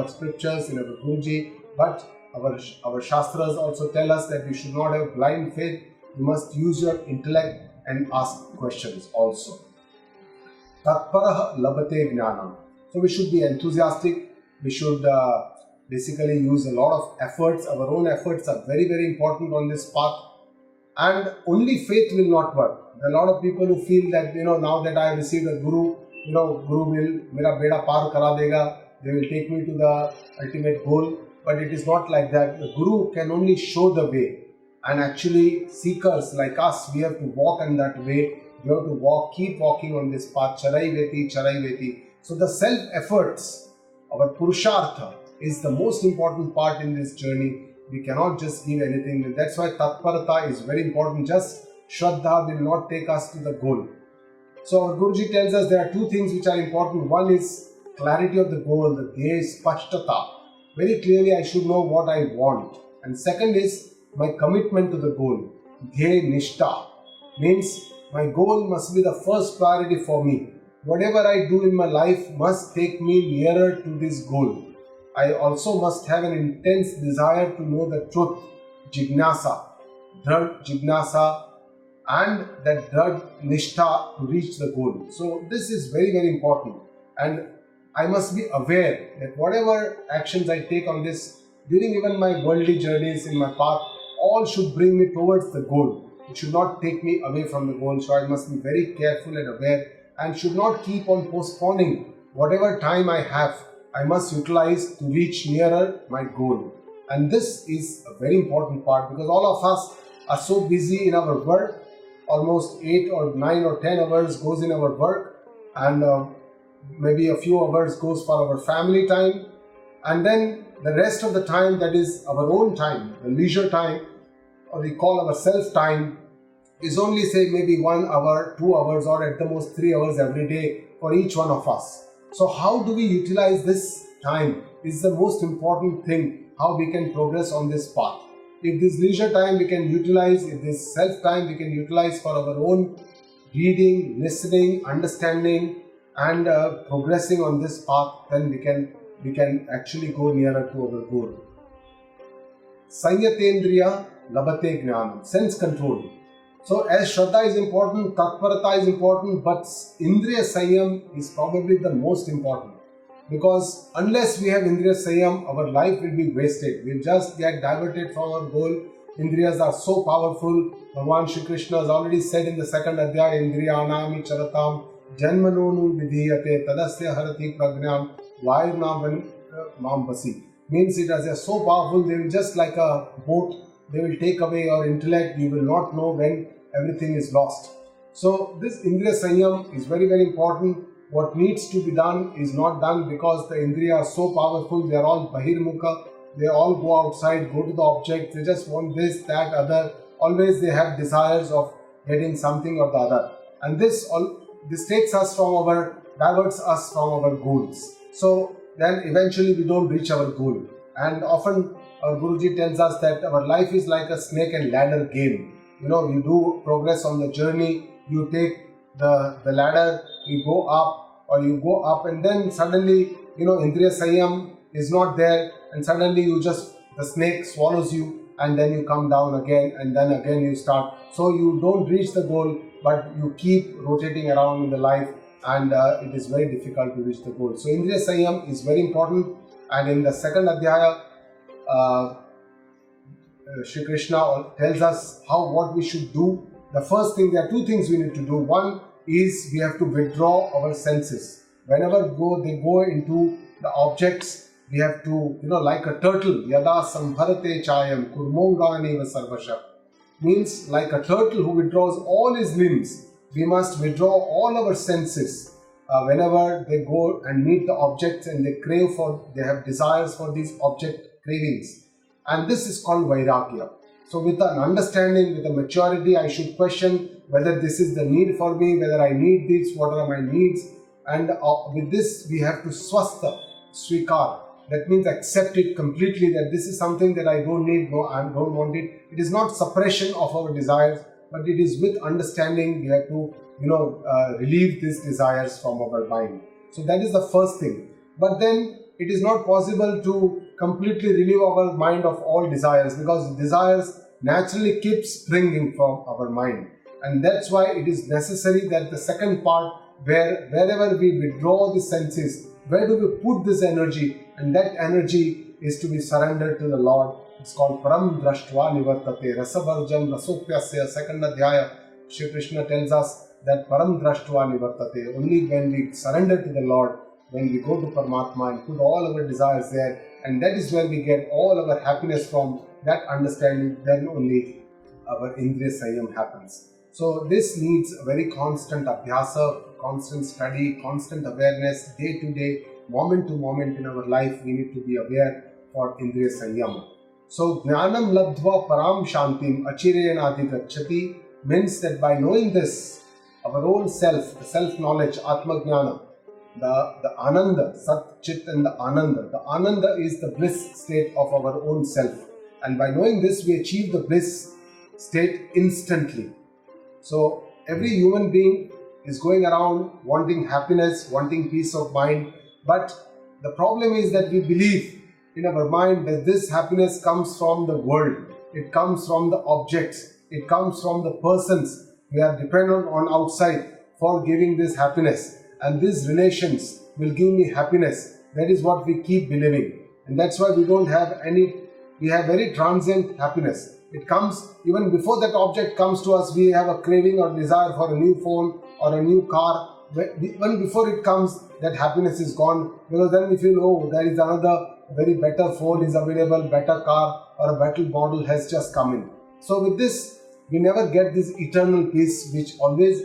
Speaker 1: scriptures, in our Guruji, but our Shastras also tell us that we should not have blind faith. You must use your intellect and ask questions also. Tatparaha labate jnanam. So we should be enthusiastic. We should basically use a lot of efforts. Our own efforts are very, very important on this path. And only faith will not work. There are a lot of people who feel that, now that I have received a Guru, Guru will mera beda par kara dega. They will take me to the ultimate goal. But it is not like that. The Guru can only show the way. And actually, seekers like us, we have to walk in that way. We have to keep walking on this path. Charai veti. So the self-efforts, our Purushartha, is the most important part in this journey. We cannot just give anything. And that's why Tatparata is very important. Just Shraddha will not take us to the goal. So our Guruji tells us there are two things which are important. One is clarity of the goal, the Dhyeya Spashtata. Very clearly I should know what I want. And second is my commitment to the goal. Dhyeya Nishtha means my goal must be the first priority for me. Whatever I do in my life must take me nearer to this goal. I also must have an intense desire to know the truth, Jignasa, Dhrad Jignasa, and that Dhrad Nishtha to reach the goal. So this is very, very important. And I must be aware that whatever actions I take on this, during even my worldly journeys in my path, all should bring me towards the goal. It should not take me away from the goal. So I must be very careful and aware and should not keep on postponing whatever time I have. I must utilize to reach nearer my goal. And this is a very important part because all of us are so busy in our work. Almost 8 or 9 or 10 hours goes in our work, and maybe a few hours goes for our family time, and then the rest of the time, that is our own time, the leisure time, or we call our self time, is only, say, maybe 1 hour, 2 hours, or at the most 3 hours every day for each one of us. So how do we utilize this time is the most important thing, how we can progress on this path. If this leisure time we can utilize, if this self time we can utilize for our own reading, listening, understanding, and progressing on this path, then we can actually go nearer to our goal. Sanyatendriya labate jnanam, sense control. So as Shraddha is important, Tatparata is important, but Indriya Sanyam is probably the most important. Because unless we have Indriya Sanyam, our life will be wasted. We'll just get diverted from our goal. Indriyas are so powerful. Bhagavan Shri Krishna has already said in the second Adhyaya, Indriyanami Charatam Janmanonu Vidhiyate Tadasya Harati Pragnam Vairna Mambasi. Means it as they are so powerful, they will just like a boat, they will take away your intellect. You will not know when everything is lost. So this Indriya Sanyam is very, very important. What needs to be done is not done because the Indriya are so powerful. They are all Bahirmukha. They all go outside, go to the object. They just want this, that, other. Always they have desires of getting something or the other. And this takes us diverts us from our goals. So then eventually we don't reach our goal. And often our Guruji tells us that our life is like a snake and ladder game. You do progress on the journey, you take the ladder, you go up and then suddenly, Indriya Sanyam is not there and suddenly the snake swallows you and then you come down again and then again you start. So you don't reach the goal, but you keep rotating around in the life and it is very difficult to reach the goal. So Indriya Sanyam is very important, and in the second Adhyaya, Shri Krishna tells us what we should do. The first thing, there are two things we need to do. One is we have to withdraw our senses. Whenever they go into the objects, we have to, like a turtle, yada sambharate chayam kurmonganeva sarvasha, means like a turtle who withdraws all his limbs, we must withdraw all our senses whenever they go and meet the objects and they have desires for these object cravings. And this is called Vairagya. So with an understanding, with a maturity, I should question whether this is the need for me, whether I need this, what are my needs. And with this, we have to swastha, svikar. That means accept it completely, that this is something that I don't need, no, I don't want it. It is not suppression of our desires, but it is with understanding. We have to, relieve these desires from our mind. So that is the first thing. But then it is not possible to completely relieve our mind of all desires, because desires naturally keep springing from our mind. And that's why it is necessary that the second part, wherever we withdraw the senses, where do we put this energy? And that energy is to be surrendered to the Lord. It's called Param Drashtva Nivartate Rasavarjam Rasopyasya. Second Adhyaya, Shri Krishna tells us that Param Drashtva Nivartate. Only when we surrender to the Lord, when we go to Paramatma and put all our desires there, and that is where we get all our happiness from that understanding, then only our Indriya Sanyam happens. So this needs a very constant abhyasa, constant study, constant awareness, day to day, moment to moment in our life. We need to be aware for Indriya Sanyam. So Jnanam Labdhva Param Shantim Achirena Adhigacchati means that by knowing this, our own self, the self-knowledge, Atma Jnana, the Ananda, Sat, Chit and the Ananda. The Ananda is the bliss state of our own self. And by knowing this, we achieve the bliss state instantly. So every human being is going around wanting happiness, wanting peace of mind. But the problem is that we believe in our mind that this happiness comes from the world. It comes from the objects. It comes from the persons. We are dependent on outside for giving this happiness. And these relations will give me happiness. That is what we keep believing. And that's why we don't have we have very transient happiness. It comes, even before that object comes to us, we have a craving or desire for a new phone or a new car. Even before it comes, that happiness is gone, because then we feel, oh, there is another very better phone is available, better car or a better model has just come in. So with this, we never get this eternal peace which always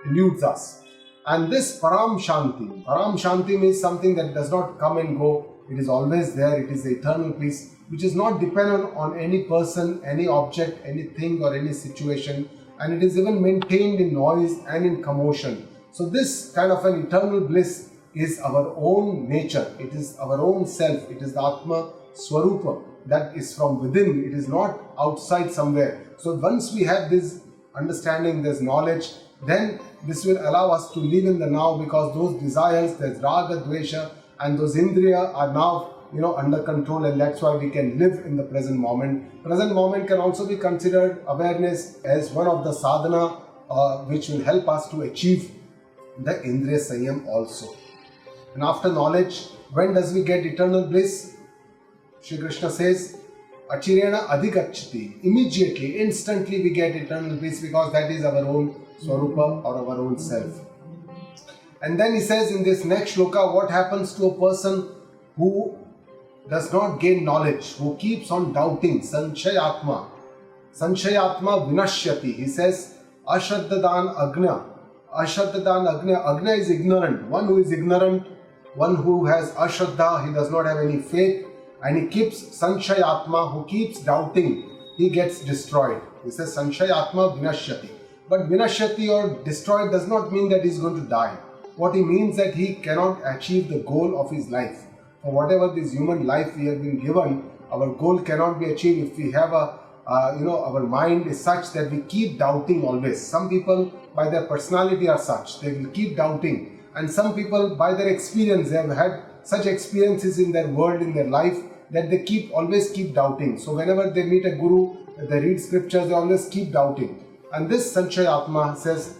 Speaker 1: eludes us. And this Param Shanti is something that does not come and go. It is always there. It is the eternal peace, which is not dependent on any person, any object, anything or any situation. And it is even maintained in noise and in commotion. So this kind of an eternal bliss is our own nature. It is our own self. It is the Atma Swarupa that is from within. It is not outside somewhere. So once we have this understanding, this knowledge, then this will allow us to live in the now, because those desires, there's raga, dvesha, and those indriya are now under control, and that's why we can live in the present moment. Present moment can also be considered awareness as one of the sadhana which will help us to achieve the Indriya Sanyam also. And after knowledge, when does we get eternal bliss? Shri Krishna says, Achirena Adhigacchati. Immediately, instantly we get eternal bliss, because that is our own Swarupa or our own self. And then he says in this next shloka, what happens to a person who does not gain knowledge, who keeps on doubting? Sanshayatma. Sanshayatma vinashyati. He says, Ashaddadan Agnya. Ashaddadan Agnya. Agnya is ignorant. One who is ignorant, one who has Ashadda, he does not have any faith, and he keeps Sanshayatma, who keeps doubting, he gets destroyed. He says Sanshayatma vinashyati. But vinashyati or destroyed does not mean that he is going to die. What he means that he cannot achieve the goal of his life. For whatever this human life we have been given, our goal cannot be achieved if we have our mind is such that we keep doubting always. Some people by their personality are such, they will keep doubting. And some people by their experience, they have had such experiences in their world, in their life, that they always keep doubting. So whenever they meet a guru, they read scriptures, they always keep doubting. And this Sanshayatma says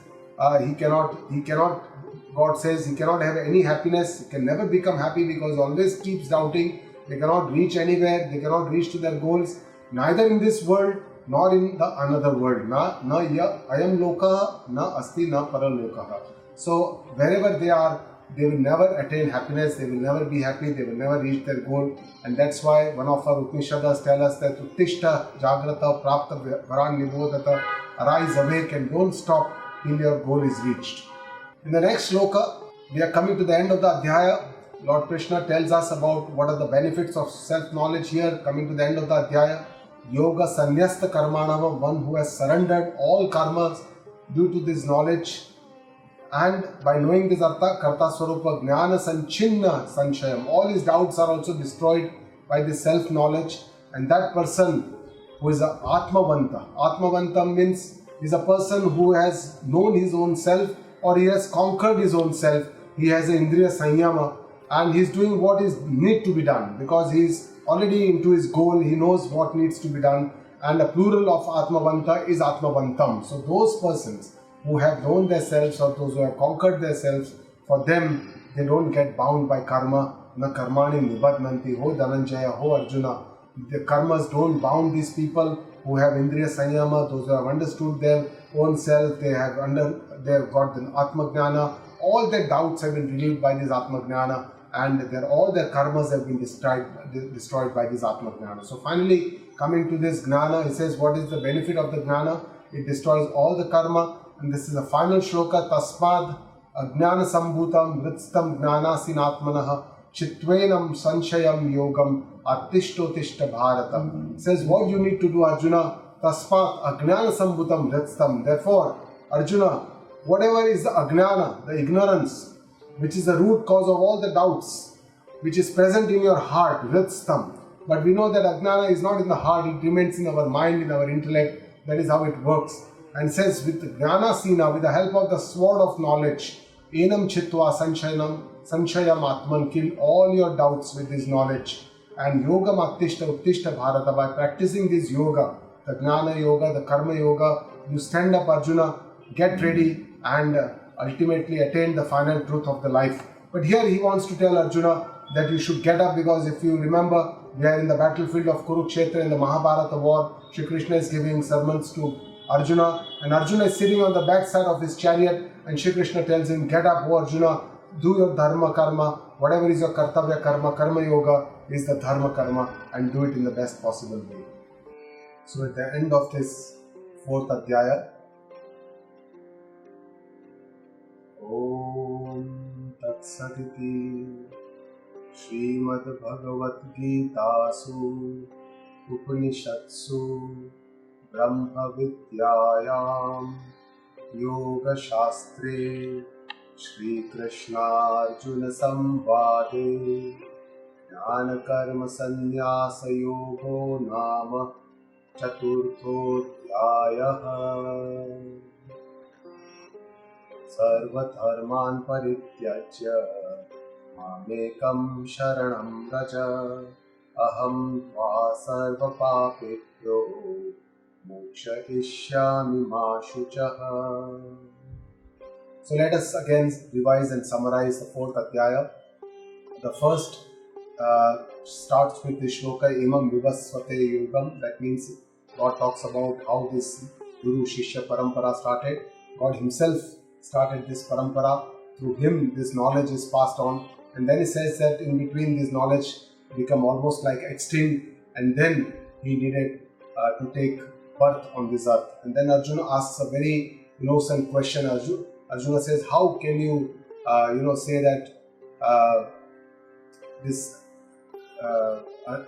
Speaker 1: God says he cannot have any happiness, he can never become happy, because he always keeps doubting. They cannot reach anywhere, they cannot reach to their goals, neither in this world nor in the another world. Na ya ayam loka, na asti na paraloka. So wherever they are, they will never attain happiness, they will never be happy, they will never reach their goal. And that's why one of our Upanishads tell us that Uttishta Jagrata Prapta Varan Nibodhata, arise, awake and don't stop till your goal is reached. In the next shloka, we are coming to the end of the Adhyaya. Lord Krishna tells us about what are the benefits of self-knowledge here, coming to the end of the Adhyaya. Yoga Sanyasta Karmanava, one who has surrendered all karmas due to this knowledge. And by knowing this Artha, Karta Swarupa Jnana Sanchinna Sanshayam, all his doubts are also destroyed by this self-knowledge. And that person who is a Atmavanta. Atmavanta means is a person who has known his own self, or he has conquered his own self. He has an Indriya Sanyama and he is doing what is need to be done because he is already into his goal. He knows what needs to be done. And the plural of Atmavanta is Atmavantam. So those persons who have known themselves or those who have conquered themselves, for them, they don't get bound by karma. Na karmani nibadnanti, ho Dhananjaya, ho Arjuna. The karmas don't bound these people who have Indriya Sanyama, those who have understood their own self, they have got the Atmagnana. All their doubts have been relieved by this Atmagnana, and all their karmas have been destroyed by this Atmagnana. So finally, coming to this Gnana, it says what is the benefit of the Gnana? It destroys all the karma. And this is the final shloka, Tasmad Ajnana Sambhutam Vritstam Gnanasin Atmanaha Chitvenam Sanshayam Yogam Attishtotishta Bharata. It says what you need to do, Arjuna, Tasmat Ajnana Sambhutam Vritstam. Therefore, Arjuna, whatever is the Ajnana, the ignorance, which is the root cause of all the doubts, which is present in your heart, Vritstam. But we know that Ajnana is not in the heart, it remains in our mind, in our intellect. That is how it works. And says with Jnana Sina, with the help of the sword of knowledge, Enam Chitva Sanshayam Atman, kill all your doubts with this knowledge. And Yoga Uttishta Bharata, by practicing this yoga, the Jnana Yoga, the Karma Yoga, you stand up, Arjuna, get ready and ultimately attain the final truth of the life. But here he wants to tell Arjuna that you should get up, because if you remember, we are in the battlefield of Kurukshetra in the Mahabharata war. Shri Krishna is giving sermons to Arjuna, and Arjuna is sitting on the backside of his chariot, and Shri Krishna tells him, get up, O Arjuna, do your dharma karma, whatever is your kartavya karma, karma yoga is the dharma karma, and do it in the best possible way. So at the end of this fourth adhyaya, Om Tat Saditi Srimad Bhagavad Gitasu Upanishatsu Brahma Vidyayam Yoga Shastre Shri Krishna Arjuna Samvade Jnana Karma Sannyasa Yogo Nama Chaturthodhyayah. Sarva-dharman parityajya mamekam sharanam vraja aham tva sarva-papebhyo moksha-ishyami ma shuchaha. So let us again revise and summarize the fourth adhyaya. The first starts with the shloka Imam Vivasvate Yugam. That means God talks about how this Guru Shishya Parampara started. God himself started this parampara. Through him this knowledge is passed on, and then he says that in between this knowledge become almost like extinct, and then he needed to take birth on this earth. And then Arjuna asks a very innocent question. Arjuna says, how can you say that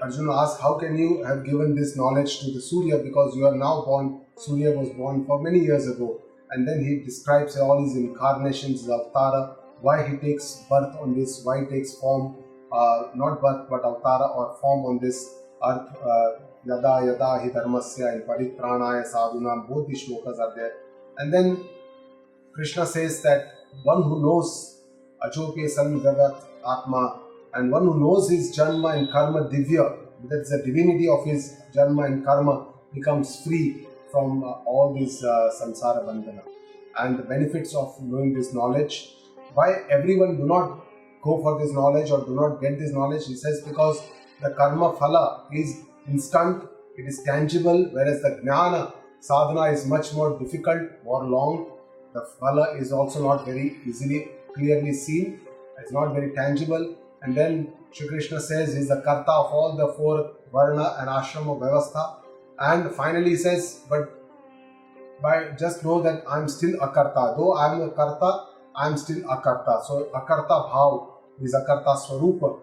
Speaker 1: Arjuna asks, how can you have given this knowledge to the Surya, because you are now born. Surya was born for many years ago. And then he describes all his incarnations, his avatara, why he takes birth on this, why he takes form, not birth but avatara or form on this earth. Yada yada hi dharmasya and paritranaya sadhunam, both these shlokas are there. And then Krishna says that one who knows Ajope San Jagat Atma, and one who knows his Janma and Karma Divya, that is the divinity of his Janma and Karma, becomes free from all this samsara bandhana. And the benefits of knowing this knowledge, why everyone do not go for this knowledge or do not get this knowledge, he says because the karma phala is instant, it is tangible, whereas the Jnana sadhana is much more difficult, more long. The phala is also not very easily, clearly seen. It's not very tangible. And then Shri Krishna says he is the karta of all the four varna and ashrama vyavastha. And finally he says, but just know that I am still akarta. Though I am a karta, I am still akarta. So akarta bhav is akarta swarupa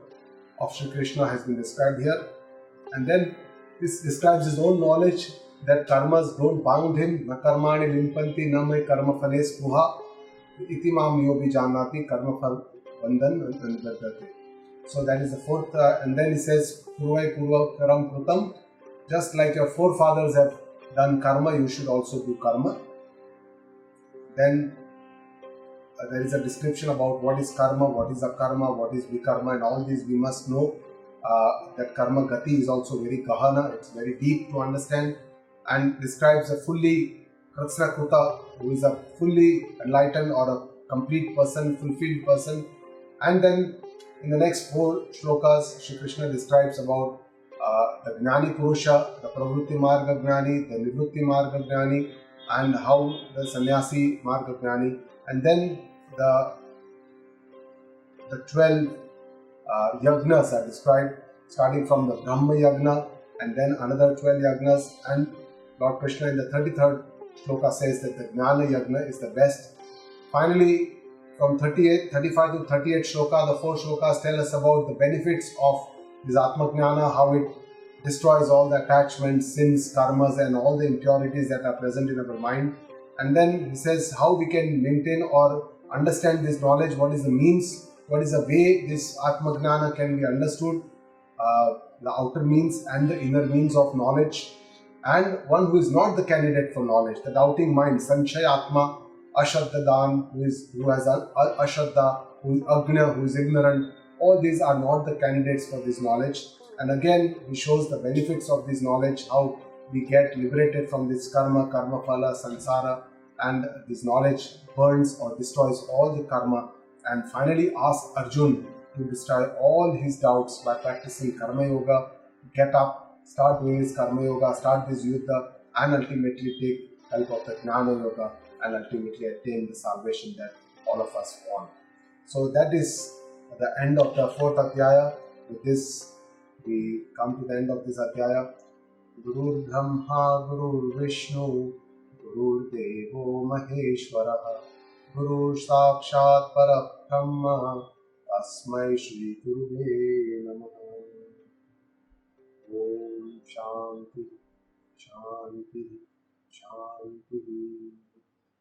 Speaker 1: of Shri Krishna has been described here. And then this describes his own knowledge that karmas don't bound him. Na karmani limpanti na me karma phale spruha iti mam yobi janati karma phal bandhan anvardate. So that is the fourth. And then he says, Purvai purva karam krutam. Just like your forefathers have done karma, you should also do karma. Then there is a description about what is karma, what is akarma, what is vikarma, and all these we must know. That karma gati is also very gahana, it's very deep to understand, and describes a fully kratsna kruta, who is a fully enlightened or a complete person, fulfilled person. And then in the next four shlokas, Shri Krishna describes about the Gnani Purusha, the Pravrutti Marga Gnani, the Nivrutti Marga Gnani, and how the Sannyasi Marga Gnani. And then the 12 yagnas are described, starting from the Brahma Yagna, and then another 12 yagnas. And Lord Krishna in the 33rd shloka says that the Gnana Yagna is the best. Finally, from 35 to 38 shloka, the four shlokas tell us about the benefits of this Atma Gnana, how it destroys all the attachments, sins, karmas, and all the impurities that are present in our mind. And then he says how we can maintain or understand this knowledge, what is the means, what is the way this Atma Gnana can be understood, the outer means and the inner means of knowledge. And one who is not the candidate for knowledge, the doubting mind, Sanshaya Atma, Ashaddadan, who has Ashadda, who is Agnya, who is ignorant, all these are not the candidates for this knowledge. And again, he shows the benefits of this knowledge, how we get liberated from this karma, karma phala, samsara, and this knowledge burns or destroys all the karma. And finally asks Arjun to destroy all his doubts by practicing karma yoga, get up, start doing his karma yoga, start this yuddha, and ultimately take help of the Jnana yoga and ultimately attain the salvation that all of us want. So that is the end of the fourth Adhyaya. With this, we come to the end of this Adhyaya. Gurur Brahma, Gurur Vishnu, Gurur Devo Maheshwara, Guru Sakshat Parabrahma, Tasmai Shri Guruve Namaha. Om Shanti, Shanti, Shanti.